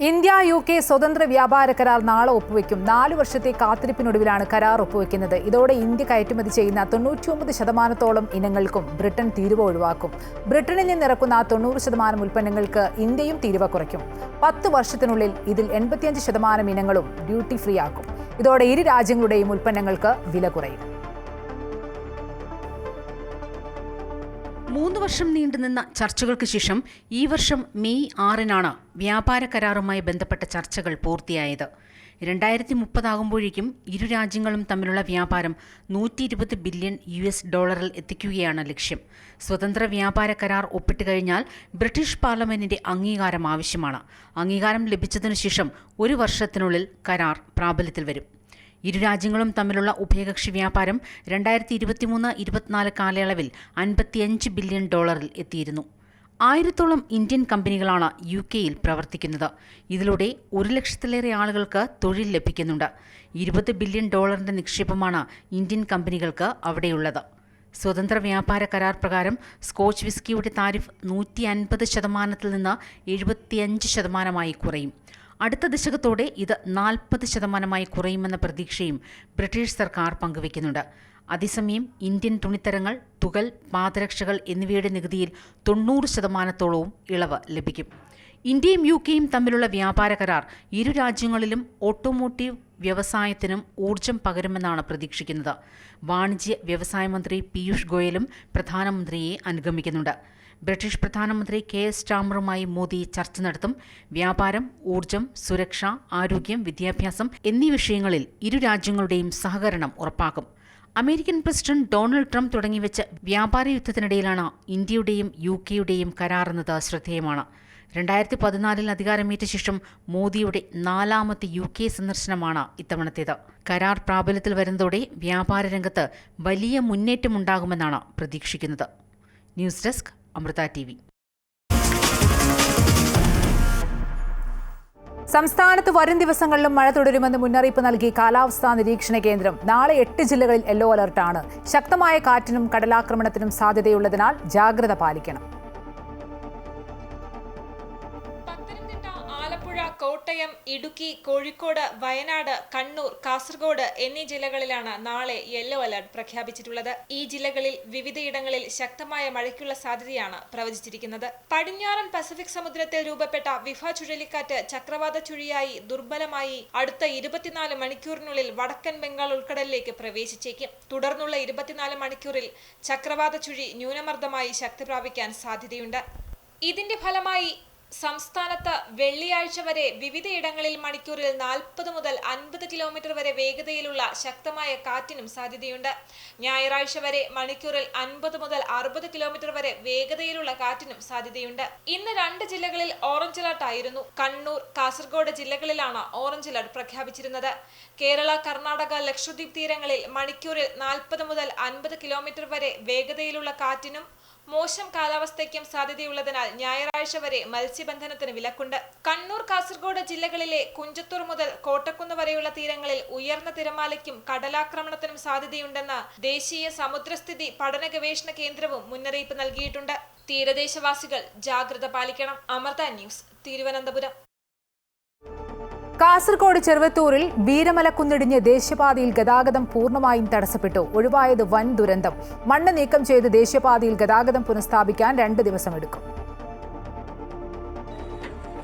India UK സ്വതന്ത്ര വ്യാപാര കരാർ നാളെ ഒപ്പുവെക്കും. 4 വർഷത്തെ കാത്തിരിപ്പിനൊടുവിലാണ് കരാർ ഒപ്പുവെക്കുന്നത്. ഇതോടെ ഇന്ത്യ കയറ്റുമതി ചെയ്യുന്ന 99% ഇനങ്ങൾക്കും ബ്രിട്ടൻ തീരുവ ഒഴിവാക്കും. ബ്രിട്ടനിൽ നിന്നിറക്കുന്ന 90% ഉൽപ്പന്നങ്ങൾക്ക് ഇന്ത്യയും തീരുവ കുറയ്ക്കും. 10 വർഷത്തിനുള്ളിൽ ഇതിൽ 85% ഇനങ്ങളും ഡ്യൂട്ടി ഫ്രീ ആക്കും. ഇതോടെ ഇരു രാജ്യങ്ങളുടെയും ഉൽപ്പന്നങ്ങൾക്ക് വില കുറയും. 3 വർഷം നീണ്ടുനിന്ന ചർച്ചകൾക്ക് ശേഷം ഈ വർഷം മെയ് 6-നാണ് വ്യാപാര കരാറുമായി ബന്ധപ്പെട്ട ചർച്ചകൾ പൂർത്തിയായത്. 2030 ആകുമ്പോഴേക്കും ഇരു രാജ്യങ്ങളും തമ്മിലുള്ള വ്യാപാരം $120 ബില്യൺ എത്തിക്കുകയാണ് ലക്ഷ്യം. സ്വതന്ത്ര വ്യാപാര കരാർ ഒപ്പിട്ട് കഴിഞ്ഞാൽ ബ്രിട്ടീഷ് പാർലമെന്റിന്റെ അംഗീകാരം ആവശ്യമാണ്. അംഗീകാരം ലഭിച്ചതിനു ശേഷം 1 വർഷത്തിനുള്ളിൽ കരാർ പ്രാബല്യത്തിൽ വരും. ഇരു രാജ്യങ്ങളും തമ്മിലുള്ള ഉഭയകക്ഷി വ്യാപാരം 2023-24 കാലയളവിൽ $55 ബില്യൺ എത്തിയിരുന്നു. 1000-ഓളം ഇന്ത്യൻ കമ്പനികളാണ് UK-യിൽ പ്രവർത്തിക്കുന്നത്. ഇതിലൂടെ 1 ലക്ഷത്തിലേറെ ആളുകൾക്ക് തൊഴിൽ ലഭിക്കുന്നുണ്ട്. $20 ബില്യൺ നിക്ഷേപമാണ് ഇന്ത്യൻ കമ്പനികൾക്ക് അവിടെയുള്ളത്. സ്വതന്ത്ര വ്യാപാര കരാർ പ്രകാരം സ്കോച്ച് വിസ്കിയുടെ താരിഫ് 150% നിന്ന് 75% കുറയും. അടുത്ത ദശകത്തോടെ ഇത് 40% കുറയുമെന്ന പ്രതീക്ഷയും ബ്രിട്ടീഷ് സർക്കാർ പങ്കുവയ്ക്കുന്നുണ്ട്. അതേസമയം ഇന്ത്യൻ തുണിത്തരങ്ങൾ, തുകൽ, പാദരക്ഷകൾ എന്നിവയുടെ നികുതിയിൽ 90%-ഓളവും ഇളവ് ലഭിക്കും. ഇന്ത്യയും UK-യും തമ്മിലുള്ള വ്യാപാര കരാർ ഇരു രാജ്യങ്ങളിലും ഓട്ടോമോട്ടീവ് വ്യവസായത്തിനും ഊർജം പകരുമെന്നാണ് പ്രതീക്ഷിക്കുന്നത്. വാണിജ്യ വ്യവസായ മന്ത്രി പീയൂഷ് ഗോയലും പ്രധാനമന്ത്രിയെ അനുഗമിക്കുന്നുണ്ട്. ബ്രിട്ടീഷ് പ്രധാനമന്ത്രി KS സ്റ്റാമറുമായി മോദി ചർച്ച നടത്തും. വ്യാപാരം, ഊർജം, സുരക്ഷ, ആരോഗ്യം, വിദ്യാഭ്യാസം എന്നീ വിഷയങ്ങളിൽ ഇരു രാജ്യങ്ങളുടെയും സഹകരണം ഉറപ്പാക്കും. അമേരിക്കൻ പ്രസിഡന്റ് ഡൊണാൾഡ് ട്രംപ് തുടങ്ങിവെച്ച വ്യാപാര യുദ്ധത്തിനിടയിലാണ് ഇന്ത്യയുടെയും UK-യുടെയും കരാറെന്നത് ശ്രദ്ധേയമാണ്. 2014 അധികാരമേറ്റ ശേഷം മോദിയുടെ 4ാമത്തെ UK സന്ദർശനമാണ് ഇത്തവണത്തേത്. കരാർ പ്രാബല്യത്തിൽ വരുന്നതോടെ വ്യാപാര രംഗത്ത് വലിയ മുന്നേറ്റമുണ്ടാകുമെന്നാണ് പ്രതീക്ഷിക്കുന്നത്. News desk Amrita TV. സംസ്ഥാനത്ത് വരും ദിവസങ്ങളിലും മഴ തുടരുമെന്ന് മുന്നറിയിപ്പ് നൽകി കാലാവസ്ഥാ നിരീക്ഷണ കേന്ദ്രം. നാളെ 8 ജില്ലകളിൽ യെല്ലോ അലർട്ടാണ്. ശക്തമായ കാറ്റിനും കടലാക്രമണത്തിനും സാധ്യതയുള്ളതിനാൽ ജാഗ്രത പാലിക്കണം. കോട്ടയം, ഇടുക്കി, കോഴിക്കോട്, വയനാട്, കണ്ണൂർ, കാസർഗോഡ് എന്നീ ജില്ലകളിലാണ് നാളെ യെല്ലോ അലർട്ട് പ്രഖ്യാപിച്ചിട്ടുള്ളത്. ഈ ജില്ലകളിൽ വിവിധയിടങ്ങളിൽ ശക്തമായ മഴയ്ക്കുള്ള സാധ്യതയാണ് പ്രവചിച്ചിരിക്കുന്നത്. പടിഞ്ഞാറൻ പസഫിക് സമുദ്രത്തിൽ രൂപപ്പെട്ട വിഫ ചുഴലിക്കാറ്റ് ചക്രവാത ചുഴിയായി ദുർബലമായി അടുത്ത 24 മണിക്കൂറിനുള്ളിൽ വടക്കൻ ബംഗാൾ ഉൾക്കടലിലേക്ക് പ്രവേശിച്ചേക്കും. തുടർന്നുള്ള 24 മണിക്കൂറിൽ ചക്രവാത ചുഴി ന്യൂനമർദ്ദമായി ശക്തി പ്രാപിക്കാൻ സാധ്യതയുണ്ട്. ഇതിന്റെ ഫലമായി സംസ്ഥാനത്ത് വെള്ളിയാഴ്ച വരെ വിവിധയിടങ്ങളിൽ മണിക്കൂറിൽ 40 മുതൽ 50 കിലോമീറ്റർ വരെ വേഗതയിലുള്ള ശക്തമായ കാറ്റിനും സാധ്യതയുണ്ട്. ഞായറാഴ്ച വരെ മണിക്കൂറിൽ 50 മുതൽ 60 കിലോമീറ്റർ വരെ വേഗതയിലുള്ള കാറ്റിനും സാധ്യതയുണ്ട്. ഇന്ന് 2 ജില്ലകളിൽ ഓറഞ്ച് അലർട്ട് ആയിരുന്നു. കണ്ണൂർ, കാസർഗോഡ് ജില്ലകളിലാണ് ഓറഞ്ച് അലർട്ട് പ്രഖ്യാപിച്ചിരുന്നത്. കേരള, കർണാടക, ലക്ഷദ്വീപ് തീരങ്ങളിൽ മണിക്കൂറിൽ 40 മുതൽ 50 കിലോമീറ്റർ വരെ വേഗതയിലുള്ള കാറ്റിനും മോശം കാലാവസ്ഥയ്ക്കും സാധ്യതയുള്ളതിനാൽ ഞായറാഴ്ച വരെ മത്സ്യബന്ധനത്തിന് വിലക്കുണ്ട്. കണ്ണൂർ, കാസർഗോഡ് ജില്ലകളിലെ കുഞ്ചത്തൂർ മുതൽ കോട്ടക്കുന്ന് വരെയുള്ള തീരങ്ങളിൽ ഉയർന്ന തിരമാലയ്ക്കും കടലാക്രമണത്തിനും സാധ്യതയുണ്ടെന്ന് ദേശീയ സമുദ്രസ്ഥിതി പഠന ഗവേഷണ കേന്ദ്രവും മുന്നറിയിപ്പ് നൽകിയിട്ടുണ്ട്. തീരദേശവാസികൾ ജാഗ്രത പാലിക്കണം. അമൃത ന്യൂസ്, തിരുവനന്തപുരം. കാസർഗോഡ് ചെറുവത്തൂരിൽ വീരമലക്കുന്നിടിഞ്ഞ് ദേശീയപാതയിൽ ഗതാഗതം പൂർണ്ണമായും തടസ്സപ്പെട്ടു. ഒഴിവായത് വൻ ദുരന്തം. മണ്ണ് നീക്കം ചെയ്ത് ദേശീയപാതയിൽ ഗതാഗതം പുനഃസ്ഥാപിക്കാൻ 2 ദിവസം എടുക്കും.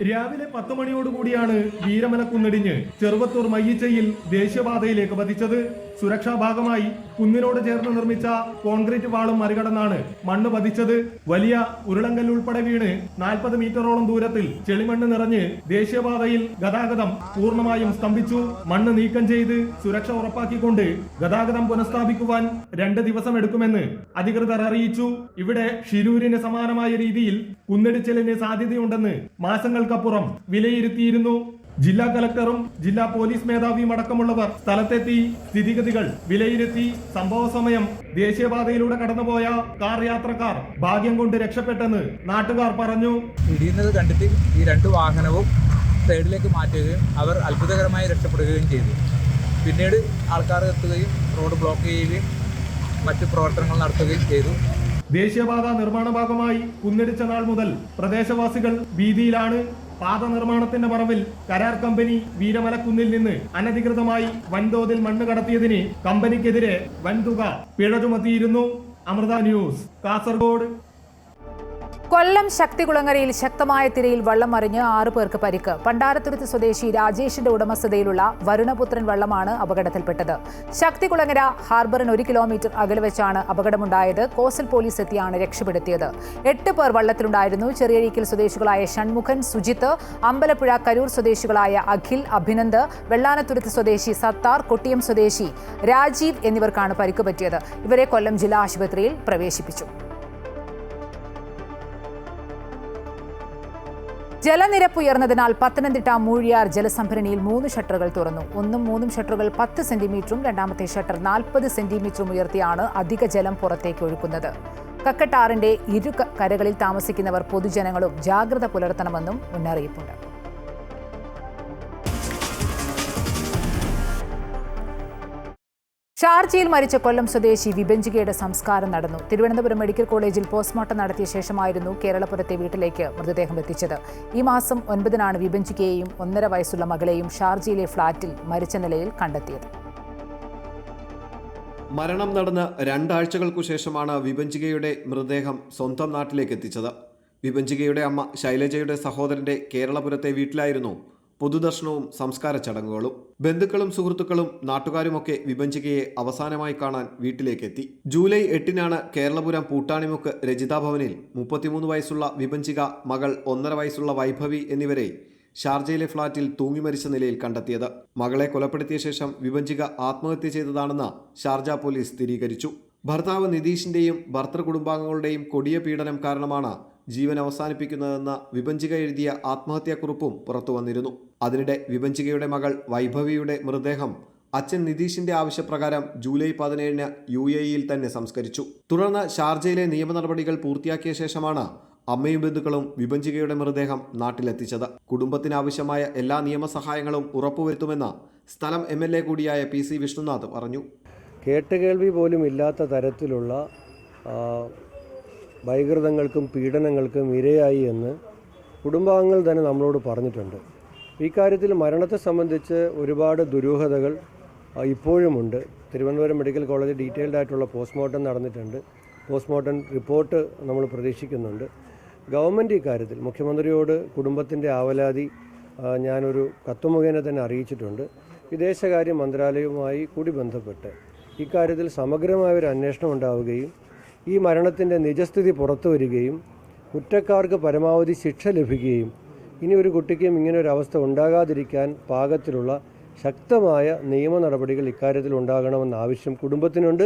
രാവിലെ 10 മണിയോടുകൂടിയാണ് വീരമലക്കുന്നിടിഞ്ഞ് ചെറുവത്തൂർ മയ്യിച്ചയിൽ ദേശീയപാതയിലേക്ക് പതിച്ചത്. സുരക്ഷാ ഭാഗമായി കുന്നിനോട് ചേർന്ന് നിർമ്മിച്ച കോൺക്രീറ്റ് വാളും മറികടന്നാണ് മണ്ണ് പതിച്ചത്. വലിയ ഉരുളങ്കല്ലുൾപ്പെടെ വീണ് 40 മീറ്ററോളം ദൂരത്തിൽ ചെളിമണ്ണ് നിറഞ്ഞ് ദേശീയപാതയിൽ ഗതാഗതം പൂർണ്ണമായും സ്തംഭിച്ചു. മണ്ണ് നീക്കം ചെയ്ത് സുരക്ഷ ഉറപ്പാക്കിക്കൊണ്ട് ഗതാഗതം പുനഃസ്ഥാപിക്കുവാൻ 2 ദിവസം എടുക്കുമെന്ന് അധികൃതർ അറിയിച്ചു. ഇവിടെ ഷിരൂരിന് സമാനമായ രീതിയിൽ കുന്നിടിച്ചിലിന് സാധ്യതയുണ്ടെന്ന് മാസങ്ങൾക്കപ്പുറം വിലയിരുത്തിയിരുന്നു. ജില്ലാ കലക്ടറും ജില്ലാ പോലീസ് മേധാവിയും അടക്കമുള്ളവർ സ്ഥലത്തെത്തി സ്ഥിതിഗതികൾ വിലയിരുത്തി. സംഭവ സമയം ദേശീയപാതയിലൂടെ കടന്നുപോയ കാർ യാത്രക്കാർ ഭാഗ്യം കൊണ്ട് രക്ഷപ്പെട്ടെന്ന് നാട്ടുകാർ പറഞ്ഞു. ഇടിയുന്നത് കണ്ടിട്ട് ഈ 2 വാഹനവും സൈഡിലേക്ക് മാറ്റുകയും അവർ അത്ഭുതകരമായി രക്ഷപ്പെടുകയും ചെയ്തു. പിന്നീട് ആൾക്കാർ എത്തുകയും റോഡ് ബ്ലോക്ക് ചെയ്യുകയും മറ്റു പ്രവർത്തനങ്ങൾ നടത്തുകയും ചെയ്തു. ദേശീയപാത നിർമ്മാണ ഭാഗമായി കുന്നിടിച്ച നാൾ മുതൽ പ്രദേശവാസികൾ ഭീതിയിലാണ്. പാത നിർമ്മാണത്തിന്റെ മറവിൽ കരാർ കമ്പനി വീരമലക്കുന്നിൽ നിന്ന് അനധികൃതമായി വൻതോതിൽ മണ്ണ് കടത്തിയതിന് കമ്പനിക്കെതിരെ വൻതുക പിഴ ചുമത്തിയിരുന്നു. അമൃത ന്യൂസ്, കാസർഗോഡ്. കൊല്ലം ശക്തികുളങ്ങരയിൽ ശക്തമായ തിരയിൽ വള്ളം മറിഞ്ഞ് 6 പേർക്ക് പരിക്ക്. പണ്ടാരത്തുരുത്ത് സ്വദേശി രാജേഷിന്റെ ഉടമസ്ഥതയിലുള്ള വരുണപുത്രൻ വള്ളമാണ് അപകടത്തിൽപ്പെട്ടത്. ശക്തികുളങ്ങര ഹാർബറിന് 1 കിലോമീറ്റർ അകലെ വെച്ചാണ് അപകടമുണ്ടായത്. കോസ്റ്റൽ പോലീസ് എത്തിയാണ് രക്ഷപ്പെടുത്തിയത്. 8 പേർ വള്ളത്തിലുണ്ടായിരുന്നു. ചെറിയഴീക്കൽ സ്വദേശികളായ ഷൺമുഖൻ, സുജിത്ത്, അമ്പലപ്പുഴ കരൂർ സ്വദേശികളായ അഖിൽ, അഭിനന്ദ്, വെള്ളാനത്തുരുത്ത് സ്വദേശി സത്താർ, കൊട്ടിയം സ്വദേശി രാജീവ് എന്നിവർക്കാണ് പരിക്ക് പറ്റിയത്. ഇവരെ കൊല്ലം ജില്ലാ ആശുപത്രിയിൽ പ്രവേശിപ്പിച്ചു. ജലനിരപ്പ് ഉയർന്നതിനാൽ പത്തനംതിട്ട മൂഴിയാർ ജലസംഭരണിയിൽ 3 ഷട്ടറുകൾ തുറന്നു. 1ഉം 3ഉം ഷട്ടറുകൾ 10 സെന്റിമീറ്ററും രണ്ടാമത്തെ ഷട്ടർ 40 സെന്റിമീറ്ററും ഉയർത്തിയാണ് അധിക ജലം പുറത്തേക്ക് ഒഴുക്കുന്നത്. കക്കട്ടാറിന്റെ ഇരു കരകളിൽ താമസിക്കുന്നവർ പൊതുജനങ്ങളും ജാഗ്രത പുലർത്തണമെന്നും മുന്നറിയിപ്പുണ്ട്. ഷാർജയിൽ മരിച്ച കൊല്ലം സ്വദേശി വിഭജികയുടെ സംസ്കാരം നടന്നു. തിരുവനന്തപുരം മെഡിക്കൽ കോളേജിൽ പോസ്റ്റ്മോർട്ടം നടത്തിയ ശേഷമായിരുന്നു കേരളപുരത്തെ വീട്ടിലേക്ക് മൃതദേഹം എത്തിച്ചത്. ഈ മാസം 9-നാണ് വിഭജികയെയും 1.5 വയസ്സുള്ള മകളെയും ഷാർജയിലെ ഫ്ളാറ്റിൽ മരിച്ച നിലയിൽ കണ്ടെത്തിയത്. മരണം നടന്ന് 2 ആഴ്ചകൾക്കു ശേഷമാണ് വിഭജികയുടെ മൃതദേഹം സ്വന്തം നാട്ടിലേക്ക് എത്തിച്ചത്. വിഭജികയുടെ അമ്മ ശൈലജയുടെ സഹോദരന്റെ കേരളപുരത്തെ വീട്ടിലായിരുന്നു പൊതുദർശനവും സംസ്കാര ചടങ്ങുകളും. ബന്ധുക്കളും സുഹൃത്തുക്കളും നാട്ടുകാരുമൊക്കെ വിഭജികയെ അവസാനമായി കാണാൻ വീട്ടിലേക്കെത്തി. ജൂലൈ 8-നാണ് കേരളപുരം പൂട്ടാണിമുക്ക് രജിതാ ഭവനിൽ 33 വയസ്സുള്ള വിഭജിക, മകൾ 1.5 വയസ്സുള്ള വൈഭവി എന്നിവരെ ഷാർജയിലെ ഫ്ളാറ്റിൽ തൂങ്ങിമരിച്ച നിലയിൽ കണ്ടെത്തിയത്. മകളെ കൊലപ്പെടുത്തിയ ശേഷം വിഭജിക ആത്മഹത്യ ചെയ്തതാണെന്ന് ഷാർജ പോലീസ് സ്ഥിരീകരിച്ചു. ഭർത്താവ് നിതീഷിന്റെയും ഭർത്തൃ കുടുംബാംഗങ്ങളുടെയും കൊടിയ പീഡനം കാരണമാണ് ജീവൻ അവസാനിപ്പിക്കുന്നതെന്ന വിഭജിക എഴുതിയ ആത്മഹത്യാക്കുറിപ്പും പുറത്തുവന്നിരുന്നു. അതിനിടെ വിഭജികയുടെ മകൾ വൈഭവിയുടെ മൃതദേഹം അച്ഛൻ നിതീഷിന്റെ ആവശ്യപ്രകാരം ജൂലൈ 17-ന് UAE-യിൽ തന്നെ സംസ്കരിച്ചു. തുടർന്ന് ഷാർജയിലെ നിയമ നടപടികൾ പൂർത്തിയാക്കിയ ശേഷമാണ് അമ്മയും ബന്ധുക്കളും വിഭജികയുടെ മൃതദേഹം നാട്ടിലെത്തിച്ചത്. കുടുംബത്തിനാവശ്യമായ എല്ലാ നിയമസഹായങ്ങളും ഉറപ്പുവരുത്തുമെന്ന് സ്ഥലം MLA കൂടിയായ PC വിഷ്ണുനാഥ് പറഞ്ഞു. കേട്ടുകേൾവി പോലും ഇല്ലാത്ത തരത്തിലുള്ള വൈകൃതങ്ങൾക്കും പീഡനങ്ങൾക്കും ഇരയായി എന്ന് കുടുംബാംഗങ്ങൾ തന്നെ നമ്മളോട് പറഞ്ഞിട്ടുണ്ട്. ഇക്കാര്യത്തിൽ മരണത്തെ സംബന്ധിച്ച് ഒരുപാട് ദുരൂഹതകൾ ഇപ്പോഴുമുണ്ട്. തിരുവനന്തപുരം മെഡിക്കൽ കോളേജ് ഡീറ്റെയിൽഡ് ആയിട്ടുള്ള പോസ്റ്റ്മോർട്ടം നടന്നിട്ടുണ്ട്. പോസ്റ്റ്മോർട്ടം റിപ്പോർട്ട് നമ്മൾ പ്രതീക്ഷിക്കുന്നുണ്ട്. ഗവൺമെൻറ് ഇക്കാര്യത്തിൽ മുഖ്യമന്ത്രിയോട് കുടുംബത്തിൻ്റെ ആവലാതി ഞാനൊരു കത്ത് മുഖേന തന്നെ അറിയിച്ചിട്ടുണ്ട്. വിദേശകാര്യ മന്ത്രാലയവുമായി കൂടി ബന്ധപ്പെട്ട് ഇക്കാര്യത്തിൽ സമഗ്രമായ ഒരു അന്വേഷണം ഉണ്ടാവുകയും ഈ മരണത്തിൻ്റെ നിജസ്ഥിതി പുറത്തു വരികയും കുറ്റക്കാർക്ക് പരമാവധി ശിക്ഷ ലഭിക്കുകയും ഇനി ഒരു കുട്ടിക്കും ഇങ്ങനെ ഒരു അവസ്ഥ ഉണ്ടാകാതിരിക്കാൻ പാകത്തിലുള്ള ശക്തമായ നിയമ നടപടികൾ ഇക്കാര്യത്തിൽ ഉണ്ടാകണമെന്ന ആവശ്യം കുടുംബത്തിനുണ്ട്.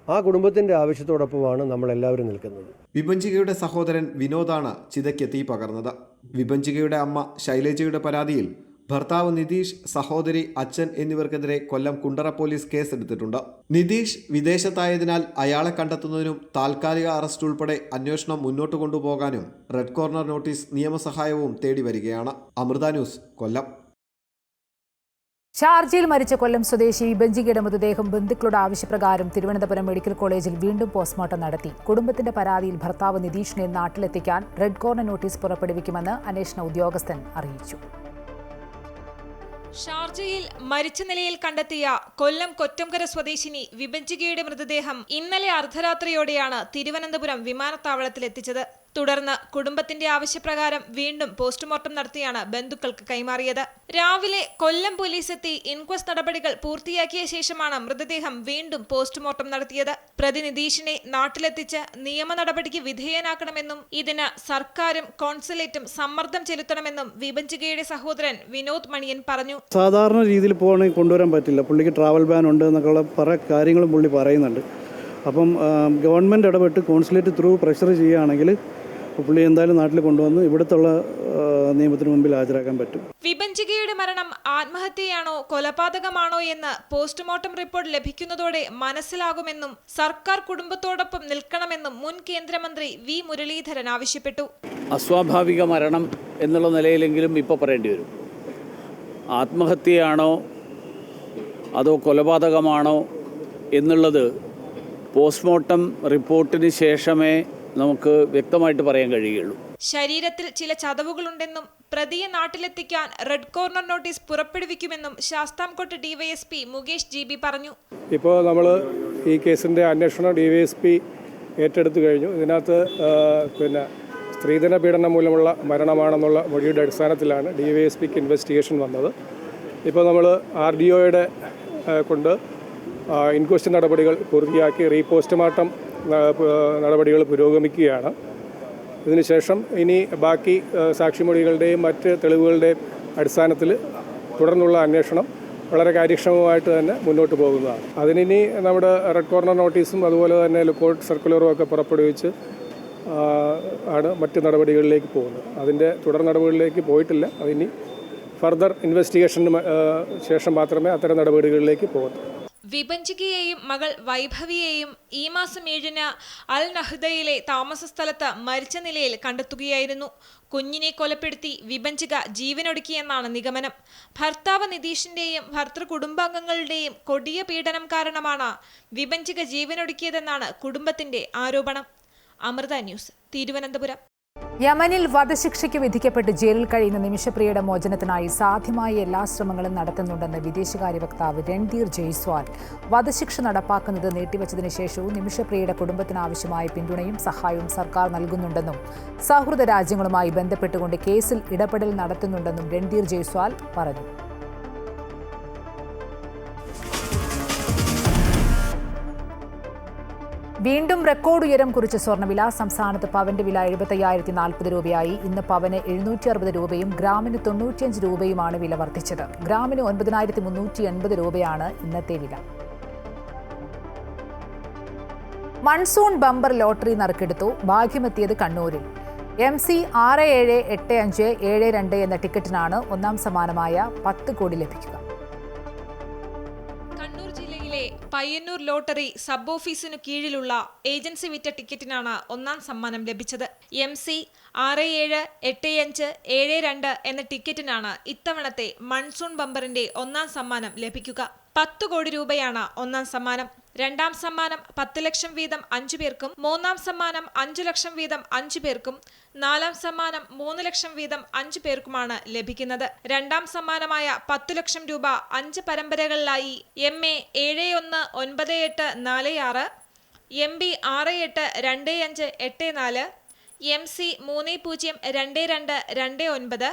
ആ കുടുംബത്തിൻ്റെ ആവശ്യത്തോടൊപ്പമാണ് നമ്മളെല്ലാവരും നിൽക്കുന്നത്. വിഭജികയുടെ സഹോദരൻ വിനോദാണ് ചിതയ്ക്ക് തീ പകർന്നത്. വിഭജികയുടെ അമ്മ ശൈലജയുടെ പരാതിയിൽ ഭർത്താവ് നിതീഷ്, സഹോദരി, അച്ഛൻ എന്നിവർക്കെതിരെ കൊല്ലം കുണ്ടറ പോലീസ് കേസെടുത്തിട്ടുണ്ട്. നിതീഷ് വിദേശത്തായതിനാൽ അയാളെ കണ്ടെത്തുന്നതിനും താൽക്കാലിക അറസ്റ്റ് ഉൾപ്പെടെ അന്വേഷണം മുന്നോട്ട് കൊണ്ടുപോകാനും റെഡ് കോർണർ നോട്ടീസ് നിയമസഹായവും തേടി വരികയാണ്. അമൃത ന്യൂസ്, കൊല്ലം. ഷാർജയിൽ മരിച്ച കൊല്ലം സ്വദേശി വിഭജികയുടെ മൃതദേഹം ബന്ധുക്കളുടെ ആവശ്യപ്രകാരം തിരുവനന്തപുരം മെഡിക്കൽ കോളേജിൽ വീണ്ടും പോസ്റ്റ്മോർട്ടം നടത്തി. കുടുംബത്തിന്റെ പരാതിയിൽ ഭർത്താവ് നിതീഷിനെ നാട്ടിലെത്തിക്കാൻ റെഡ് കോർണർ നോട്ടീസ് പുറപ്പെടുവിക്കുമെന്ന് അന്വേഷണ ഉദ്യോഗസ്ഥൻ അറിയിച്ചു. ഷാർജയിൽ മരിച്ച നിലയിൽ കണ്ടെത്തിയ കൊല്ലം കൊറ്റംകര സ്വദേശിനി വിഭജികയുടെ മൃതദേഹം ഇന്നലെ അർദ്ധരാത്രിയോടെയാണ് തിരുവനന്തപുരം വിമാനത്താവളത്തിലെത്തിച്ചത്. തുടർന്ന് കുടുംബത്തിന്റെ ആവശ്യപ്രകാരം വീണ്ടും പോസ്റ്റ്മോർട്ടം നടത്തിയാണ് ബന്ധുക്കൾക്ക് കൈമാറിയത്. രാവിലെ കൊല്ലം പോലീസ് എത്തി ഇൻക്വസ്റ്റ് നടപടികൾ പൂർത്തിയാക്കിയ ശേഷമാണ് മൃതദേഹം വീണ്ടും പോസ്റ്റ്മോർട്ടം നടത്തിയത്. പ്രതി നിതീഷിനെ നാട്ടിലെത്തിച്ച് നിയമ നടപടിക്ക് വിധേയനാക്കണമെന്നും ഇതിന് സർക്കാരും കോൺസുലേറ്റും സമ്മർദ്ദം ചെലുത്തണമെന്നും വിഭജികയുടെ സഹോദരൻ വിനോദ് മണിയൻ പറഞ്ഞു. സാധാരണ രീതിയിൽ പോകണമെങ്കിൽ കൊണ്ടുവരാൻ പറ്റില്ല. പുള്ളിക്ക് ട്രാവൽ ബാൻ ഉണ്ട് എന്നൊക്കെയുള്ള പല കാര്യങ്ങളും പുള്ളി പറയുന്നുണ്ട്. അപ്പം ഗവൺമെൻറ് ഇടപെട്ട് കോൺസുലേറ്റ് ത്രൂ പ്രഷർ ചെയ്യുകയാണെങ്കിൽ പുള്ളി എന്തായാലും നാട്ടിൽ കൊണ്ടുവന്ന് ഇവിടുത്തുള്ള നിയമത്തിന് മുമ്പിൽ ഹാജരാക്കാൻ പറ്റും. വിഭജികയുടെ മരണം ആത്മഹത്യയാണോ കൊലപാതകമാണോ എന്ന് പോസ്റ്റ്മോർട്ടം റിപ്പോർട്ട് ലഭിക്കുന്നതോടെ മനസ്സിലാകുമെന്നും സർക്കാർ കുടുംബത്തോടൊപ്പം നിൽക്കണമെന്നും മുൻ കേന്ദ്രമന്ത്രി വി മുരളീധരൻ ആവശ്യപ്പെട്ടു. അസ്വാഭാവിക മരണം എന്നുള്ള നിലയിലെങ്കിലും ഇപ്പോൾ പറയേണ്ടി വരും. ആത്മഹത്യയാണോ അതോ കൊലപാതകമാണോ എന്നുള്ളത് പോസ്റ്റ്മോർട്ടം റിപ്പോർട്ടിന് ശേഷമേ നമുക്ക് വ്യക്തമായിട്ട് പറയാൻ കഴിയുള്ളൂ. ശരീരത്തിൽ ചില ചതവുകളുണ്ടെന്നും പ്രതിയെ നാട്ടിലെത്തിക്കാൻ റെഡ് കോർണർ നോട്ടീസ് പുറപ്പെടുവിക്കുമെന്നും ശാസ്താംകോട്ട് ഡിവൈഎസ്പി മുകേഷ് GB പറഞ്ഞു. ഇപ്പോൾ നമ്മൾ ഈ കേസിൻ്റെ അന്വേഷണം ഡിവൈഎസ്പി ഏറ്റെടുത്തു കഴിഞ്ഞു. ഇതിനകത്ത് സ്ത്രീധന പീഡനം മൂലമുള്ള മരണമാണെന്നുള്ള മൊഴിയുടെ അടിസ്ഥാനത്തിലാണ് ഡിവൈഎസ്പിക്ക് ഇൻവെസ്റ്റിഗേഷൻ വന്നത്. ഇപ്പോൾ നമ്മൾ RDOയുടെ കൊണ്ട് ഇൻക്വസ്റ്റ് നടപടികൾ പൂർത്തിയാക്കി റീപോസ്റ്റ്മോർട്ടം നടപടികൾ പുരോഗമിക്കുകയാണ്. ഇതിനുശേഷം ഇനി ബാക്കി സാക്ഷിമൊഴികളുടെയും മറ്റ് തെളിവുകളുടെയും അടിസ്ഥാനത്തിൽ തുടർന്നുള്ള അന്വേഷണം വളരെ കാര്യക്ഷമമായിട്ട് തന്നെ മുന്നോട്ട് പോകുന്നതാണ്. അതിനി നമ്മുടെ റെഡ് കോർണർ നോട്ടീസും അതുപോലെ തന്നെ ലുക്കൗട്ട് സർക്കുലറും ഒക്കെ പുറപ്പെടുവിച്ച് ആണ് മറ്റ് നടപടികളിലേക്ക് പോകുന്നത്. അതിൻ്റെ തുടർ നടപടികളിലേക്ക് പോയിട്ടില്ല. അതിനി ഫർദർ ഇൻവെസ്റ്റിഗേഷന് ശേഷം മാത്രമേ അത്തരം നടപടികളിലേക്ക് പോകുന്നു. വിഭജികയെയും മകൾ വൈഭവിയെയും ഈ മാസം 7-ന് അൽ നഹ്ദയിലെ താമസ സ്ഥലത്ത് മരിച്ച നിലയിൽ കണ്ടെത്തുകയായിരുന്നു. കുഞ്ഞിനെ കൊലപ്പെടുത്തി വിഭജിക ജീവനൊടുക്കിയെന്നാണ് നിഗമനം. ഭർത്താവ് നിതീഷിന്റെയും ഭർത്തൃ കുടുംബാംഗങ്ങളുടെയും കൊടിയ പീഡനം കാരണമാണ് വിഭജിക ജീവനൊടുക്കിയതെന്നാണ് കുടുംബത്തിന്റെ ആരോപണം. അമൃത ന്യൂസ്, തിരുവനന്തപുരം. യമനിൽ വധശിക്ഷയ്ക്ക് വിധിക്കപ്പെട്ട് ജയിലിൽ കഴിയുന്ന നിമിഷപ്രിയയുടെ മോചനത്തിനായി സാധ്യമായ എല്ലാ ശ്രമങ്ങളും നടത്തുന്നുണ്ടെന്ന് വിദേശകാര്യ വക്താവ് രൺധീർ ജയ്സ്വാൾ. വധശിക്ഷ നടപ്പാക്കുന്നത് നീട്ടിവച്ചതിന് ശേഷവും നിമിഷപ്രിയയുടെ കുടുംബത്തിന് ആവശ്യമായ പിന്തുണയും സഹായവും സർക്കാർ നൽകുന്നുണ്ടെന്നും സൗഹൃദ രാജ്യങ്ങളുമായി ബന്ധപ്പെട്ടുകൊണ്ട് കേസിൽ ഇടപെടൽ നടത്തുന്നുണ്ടെന്നും രൺധീർ ജയ്സ്വാൾ പറഞ്ഞു. വീണ്ടും റെക്കോർഡ് ഉയരം കുറിച്ച് സ്വർണ്ണവില. സംസ്ഥാനത്ത് പവന്റെ വില 75,040 രൂപയായി. ഇന്ന് പവന് 760 രൂപയും ഗ്രാമിന് 95 രൂപയുമാണ് വില വർദ്ധിച്ചത്. ഗ്രാമിന് 9,380 രൂപയാണ് ഇന്നത്തെ വില. മൺസൂൺ ബമ്പർ ലോട്ടറി നറുക്കെടുത്തു. ഭാഗ്യമെത്തിയത് കണ്ണൂരിൽ. MC 678572 എന്ന ടിക്കറ്റിനാണ് ഒന്നാം സമ്മാനമായ 10 കോടി ലഭിക്കുക. കണ്ണൂർ ജില്ലയിലെ പയ്യന്നൂർ ലോട്ടറി സബ് ഓഫീസിനു കീഴിലുള്ള ഏജൻസി വിറ്റ ടിക്കറ്റിനാണ് ഒന്നാം സമ്മാനം ലഭിച്ചത്. MC 678572 എന്ന ടിക്കറ്റിനാണ് ഇത്തവണത്തെ മൺസൂൺ ബമ്പറിന്റെ ഒന്നാം സമ്മാനം ലഭിക്കുക. 10 കോടി രൂപയാണ് ഒന്നാം സമ്മാനം. രണ്ടാം സമ്മാനം 10 ലക്ഷം വീതം 5 പേർക്കും, മൂന്നാം സമ്മാനം 5 ലക്ഷം വീതം 5 പേർക്കും, നാലാം സമ്മാനം 3 ലക്ഷം വീതം 5 പേർക്കുമാണ് ലഭിക്കുന്നത്. രണ്ടാം സമ്മാനമായ 10 ലക്ഷം രൂപ 5 പരമ്പരകളിലായി MA 719846, MB 682584, MC 302229,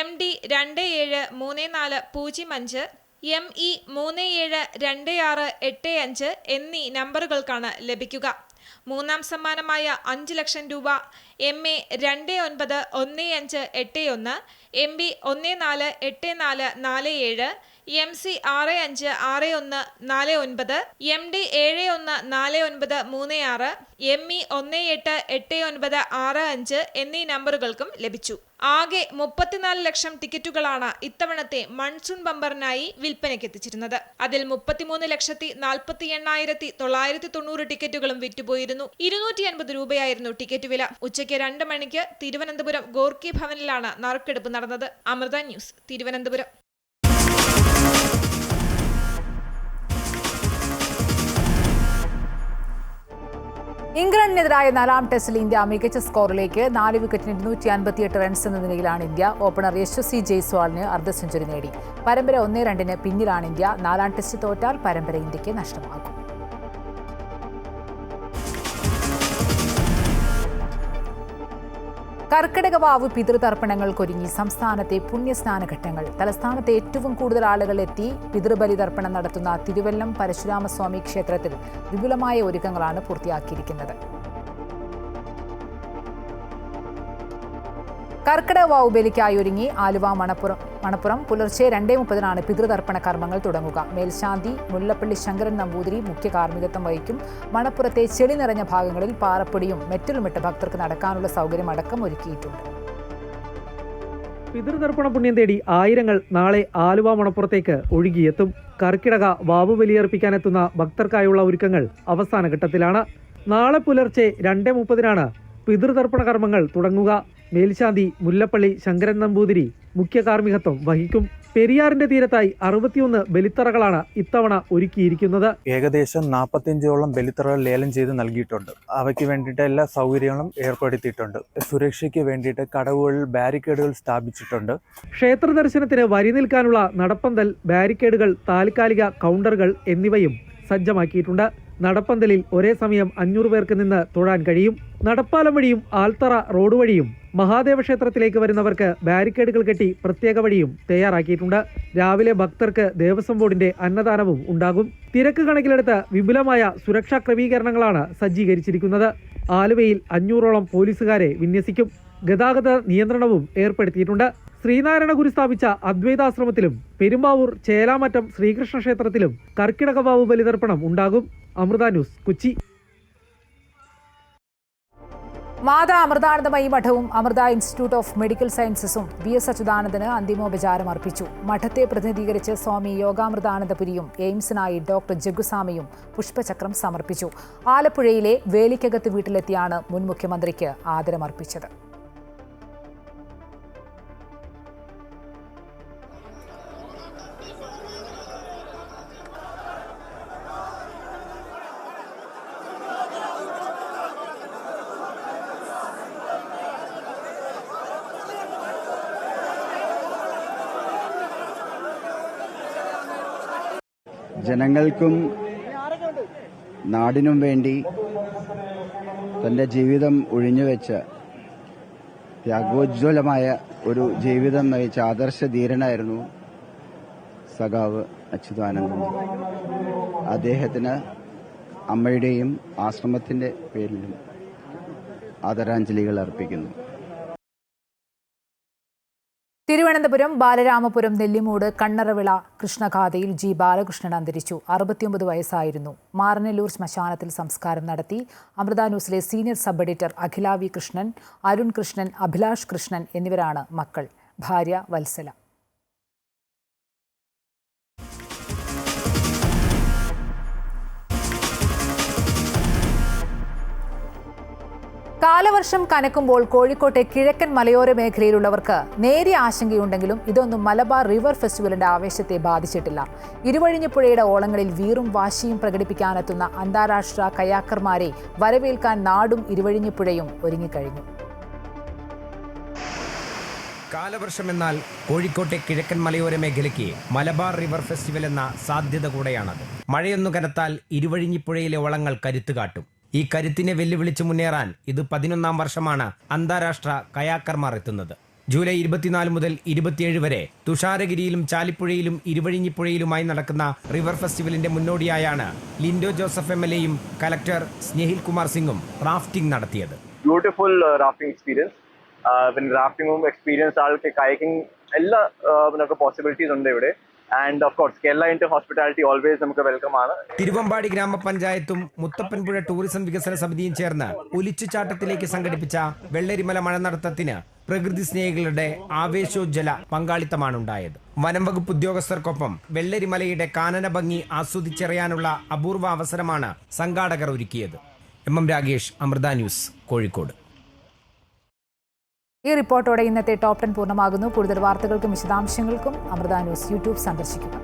MD 273405, ME 372685 എന്നീ നമ്പറുകൾക്കാണ് ലഭിക്കുക. മൂന്നാം സമ്മാനമായ 5 ലക്ഷം രൂപ MA 291581, MB 148447, MC 656149, MD 714936, ME 188965 എന്നീ നമ്പറുകൾക്കും ലഭിച്ചു. ആകെ 34 ലക്ഷം ടിക്കറ്റുകളാണ് ഇത്തവണത്തെ മൺസൂൺ ബമ്പറിനായി വിൽപ്പനയ്ക്കെത്തിച്ചിരുന്നത്. അതിൽ 33,48,990 ടിക്കറ്റുകളും വിറ്റുപോയിരുന്നു. 250 രൂപയായിരുന്നു ടിക്കറ്റ് വില. ഉച്ചയ്ക്ക് 2 മണിക്ക് തിരുവനന്തപുരം ഗോർക്കി ഭവനിലാണ് നറുക്കെടുപ്പ് നടന്നത്. അമൃത ന്യൂസ്, തിരുവനന്തപുരം. ഇംഗ്ലണ്ടിനെതിരായ 4ാം ടെസ്റ്റിൽ ഇന്ത്യ മികച്ച സ്കോറിലേക്ക്. 4 വിക്കറ്റിന് 258 റൺസ് എന്ന നിലയിലാണ് ഇന്ത്യ. ഓപ്പണർ യശസ്വി ജയ്സ്വാളിന് അർദ്ധ സെഞ്ചുറി നേടി. പരമ്പര 1-2 പിന്നിലാണ് ഇന്ത്യ. 4ാം ടെസ്റ്റ് തോറ്റാൽ പരമ്പര ഇന്ത്യക്ക് നഷ്ടമാകും. കർക്കിടക വാവ് പിതൃതർപ്പണങ്ങൾക്കൊരുങ്ങി സംസ്ഥാനത്തെ പുണ്യസ്നാനഘട്ടങ്ങൾ. തലസ്ഥാനത്ത് ഏറ്റവും കൂടുതൽ ആളുകൾ എത്തി പിതൃബലി തർപ്പണം നടത്തുന്ന തിരുവല്ലം പരശുരാമസ്വാമി ക്ഷേത്രത്തിൽ വിപുലമായ ഒരുക്കങ്ങളാണ് പൂർത്തിയാക്കിയിരിക്കുന്നത്. കർക്കിടക വാവ് ബലിക്കായി ഒരുങ്ങി ആലുവ മണപ്പുറം പുലർച്ചെ 2:30 പിതൃതർപ്പണ കർമ്മങ്ങൾ തുടങ്ങുക. മേൽശാന്തി മുല്ലപ്പള്ളി ശങ്കരൻ നമ്പൂതിരി മുഖ്യ കാർമ്മികത്വം വഹിക്കും. മണപ്പുറത്തെ ചെളി നിറഞ്ഞ ഭാഗങ്ങളിൽ പാറപ്പൊടിയും മെറ്റലുമിട്ട് ഭക്തർക്ക് നടക്കാനുള്ള സൗകര്യം അടക്കം ഒരുക്കിയിട്ടുണ്ട്. പിതൃതർപ്പണ പുണ്യം തേടി ആയിരങ്ങൾ നാളെ ആലുവ മണപ്പുറത്തേക്ക് ഒഴുകിയെത്തും. കർക്കിടക വാവ് ബലിയർപ്പിക്കാനെത്തുന്ന ഭക്തർക്കായുള്ള ഒരുക്കങ്ങൾ അവസാന ഘട്ടത്തിലാണ്. നാളെ പുലർച്ചെ 2:30 പിതൃതർപ്പണ കർമ്മങ്ങൾ തുടങ്ങുക. മേൽശാന്തി മുല്ലപ്പള്ളി ശങ്കരൻ നമ്പൂതിരി മുഖ്യ കാർമ്മികത്വം വഹിക്കും. പെരിയാറിന്റെ തീരത്തായി 61 ബലിത്തറകളാണ് ഇത്തവണ ഒരുക്കിയിരിക്കുന്നത്. ഏകദേശം 45ഓളം ബലിത്തറകൾ ലേലം ചെയ്ത് നൽകിയിട്ടുണ്ട്. അവയ്ക്ക് വേണ്ടിയിട്ട് എല്ലാ സൗകര്യങ്ങളും ഏർപ്പെടുത്തിയിട്ടുണ്ട്. സുരക്ഷയ്ക്ക് വേണ്ടിയിട്ട് കടവുകളിൽ ബാരിക്കേഡുകൾ സ്ഥാപിച്ചിട്ടുണ്ട്. ക്ഷേത്ര ദർശനത്തിന് വരി നിൽക്കാനുള്ള നടപ്പന്തൽ, ബാരിക്കേഡുകൾ, താൽക്കാലിക കൗണ്ടറുകൾ എന്നിവയും സജ്ജമാക്കിയിട്ടുണ്ട്. നടപ്പന്തലിൽ ഒരേ സമയം 500 പേർക്ക് നിന്ന് തൊഴാൻ കഴിയും. നടപ്പാലം വഴിയും ആൽത്തറ റോഡ് വഴിയും മഹാദേവ ക്ഷേത്രത്തിലേക്ക് വരുന്നവർക്ക് ബാരിക്കേഡുകൾ കെട്ടി പ്രത്യേക വഴിയും തയ്യാറാക്കിയിട്ടുണ്ട്. രാവിലെ ഭക്തർക്ക് ദേവസ്വം ബോർഡിന്റെ അന്നദാനവും ഉണ്ടാകും. തിരക്ക് കണക്കിലെടുത്ത് വിപുലമായ സുരക്ഷാ ക്രമീകരണങ്ങളാണ് സജ്ജീകരിച്ചിരിക്കുന്നത്. ആലുവയിൽ 500ഓളം പോലീസുകാരെ വിന്യസിക്കും. ഗതാഗത നിയന്ത്രണവും ഏർപ്പെടുത്തിയിട്ടുണ്ട്. ശ്രീനാരായണ ഗുരു സ്ഥാപിച്ച അദ്വൈതാശ്രമത്തിലും പെരുമ്പാവൂർ ചേലാമറ്റം ശ്രീകൃഷ്ണ ക്ഷേത്രത്തിലും കർക്കിടക വാവ് ബലിതർപ്പണം ഉണ്ടാകും. അമൃത ന്യൂസ്, കൊച്ചി. മാതാ അമൃതാനന്ദമയി മഠവും അമൃത ഇൻസ്റ്റിറ്റ്യൂട്ട് ഓഫ് മെഡിക്കൽ സയൻസസും VS അച്യുതാനന്ദന് അന്തിമോപചാരം അർപ്പിച്ചു. മഠത്തെ പ്രതിനിധീകരിച്ച് സ്വാമി യോഗാമൃതാനന്ദപുരിയും എയിംസിനായി ഡോക്ടർ ജഗുസ്വാമിയും പുഷ്പചക്രം സമർപ്പിച്ചു. ആലപ്പുഴയിലെ വേലിക്കകത്ത് വീട്ടിലെത്തിയാണ് മുൻ മുഖ്യമന്ത്രിക്ക് ആദരമർപ്പിച്ചത്. ജനങ്ങൾക്കും നാടിനും വേണ്ടി തന്റെ ജീവിതം ഒഴിഞ്ഞുവെച്ച ത്യാഗോജ്വലമായ ഒരു ജീവിതം നയിച്ച ആദർശ ധീരനായിരുന്നു സഖാവ് അച്യുതാനന്ദൻ. അദ്ദേഹത്തിന് അമ്മയുടെയും ആശ്രമത്തിന്റെ പേരിലും ആദരാഞ്ജലികൾ അർപ്പിക്കുന്നു. തിരുവനന്തപുരം ബാലരാമപുരം നെല്ലിമൂട് കണ്ണറവിള കൃഷ്ണഗാഥയിൽ G. ബാലകൃഷ്ണൻ അന്തരിച്ചു. 69 വയസ്സായിരുന്നു. മാറനല്ലൂർ ശ്മശാനത്തിൽ സംസ്കാരം നടത്തി. അമൃത ന്യൂസിലെ സീനിയർ സബ് എഡിറ്റർ അഖില V. കൃഷ്ണൻ, അരുൺ കൃഷ്ണൻ, അഭിലാഷ് കൃഷ്ണൻ എന്നിവരാണ് മക്കൾ. ഭാര്യ വത്സല. കാലവർഷം കനക്കുമ്പോൾ കോഴിക്കോട്ടെ കിഴക്കൻ മലയോര മേഖലയിലുള്ളവർക്ക് നേരിയ ആശങ്കയുണ്ടെങ്കിലും ഇതൊന്നും മലബാർ റിവർ ഫെസ്റ്റിവലിന്റെ ആവേശത്തെ ബാധിച്ചിട്ടില്ല. ഇരുവഴിഞ്ഞിപ്പുഴയുടെ ഓളങ്ങളിൽ വീറും വാശിയും പ്രകടിപ്പിക്കാനെത്തുന്ന അന്താരാഷ്ട്ര കയാക്കർമാരെ വരവേൽക്കാൻ നാടും ഇരുവഴിഞ്ഞിപ്പുഴയും ഒരുങ്ങിക്കഴിഞ്ഞു. കാലവർഷമെന്നാൽ കോഴിക്കോട്ടെ കിഴക്കൻ മലയോര മേഖലയ്ക്ക് മലബാർ റിവർ ഫെസ്റ്റിവൽ എന്ന സാധ്യത കൂടെയാണത്. മഴയൊന്നു കനത്താൽ ഇരുവഴിഞ്ഞിപ്പുഴയിലെ ഓളങ്ങൾ കരുത്തു കാട്ടും. ഈ കരുത്തിനെ വെല്ലുവിളിച്ച് മുന്നേറാൻ ഇത് 11ാം വർഷമാണ് അന്താരാഷ്ട്ര കയാക്കർമാർ എത്തുന്നത്. ജൂലൈ 24 മുതൽ 27 വരെ തുഷാരഗിരിയിലും ചാലിപ്പുഴയിലും ഇരുവഴിഞ്ഞിപ്പുഴയിലുമായി നടക്കുന്ന റിവർ ഫെസ്റ്റിവലിന്റെ മുന്നോടിയായാണ് ലിൻഡോ ജോസഫ് MLAയും കലക്ടർ സ്നേഹിൽ കുമാർ സിംഗും റാഫ്റ്റിംഗ് നടത്തിയത്. Beautiful rafting experience. പിന്നെ റാഫ്റ്റിംഗും എക്സ്പീരിയൻസ് ആൾക്ക് കയക്കിംഗ് എല്ലാ നമുക്ക് പോസിബിലിറ്റീസ് ഉണ്ട് ഇവിടെ. And of course Kerala Inter hospitality always നമുക്ക് വെൽക്കം ആണ്. തിരുവമ്പാടി ഗ്രാമപഞ്ചായത്തും മുത്തപ്പൻപുഴ ടൂറിസം വികസന സമിതിയും ചേർന്ന് ഒലിച്ചുചാട്ടത്തിലേക്ക് സംഘടിപ്പിച്ച വെള്ളരിമല മഴ നടത്തത്തിന് പ്രകൃതി സ്നേഹികളുടെ ആവേശോജ്വല പങ്കാളിത്തമാണുണ്ടായത്. വനം വകുപ്പ് ഉദ്യോഗസ്ഥർക്കൊപ്പം വെള്ളരിമലയുടെ കാനന ഭംഗി ആസ്വദിച്ചറിയാനുള്ള അപൂർവ അവസരമാണ് സംഘാടകർ ഒരുക്കിയത്. MM Ragesh, Amrita news, Kozhikode. ഈ റിപ്പോർട്ടോടെ ഇന്നത്തെ ടോപ്പ് 10 പൂർണ്ണമാകുന്നു. കൂടുതൽ വാർത്തകൾക്കും വിശദാംശങ്ങൾക്കും അമൃത ന്യൂസ് യൂട്യൂബ് സന്ദർശിക്കുക.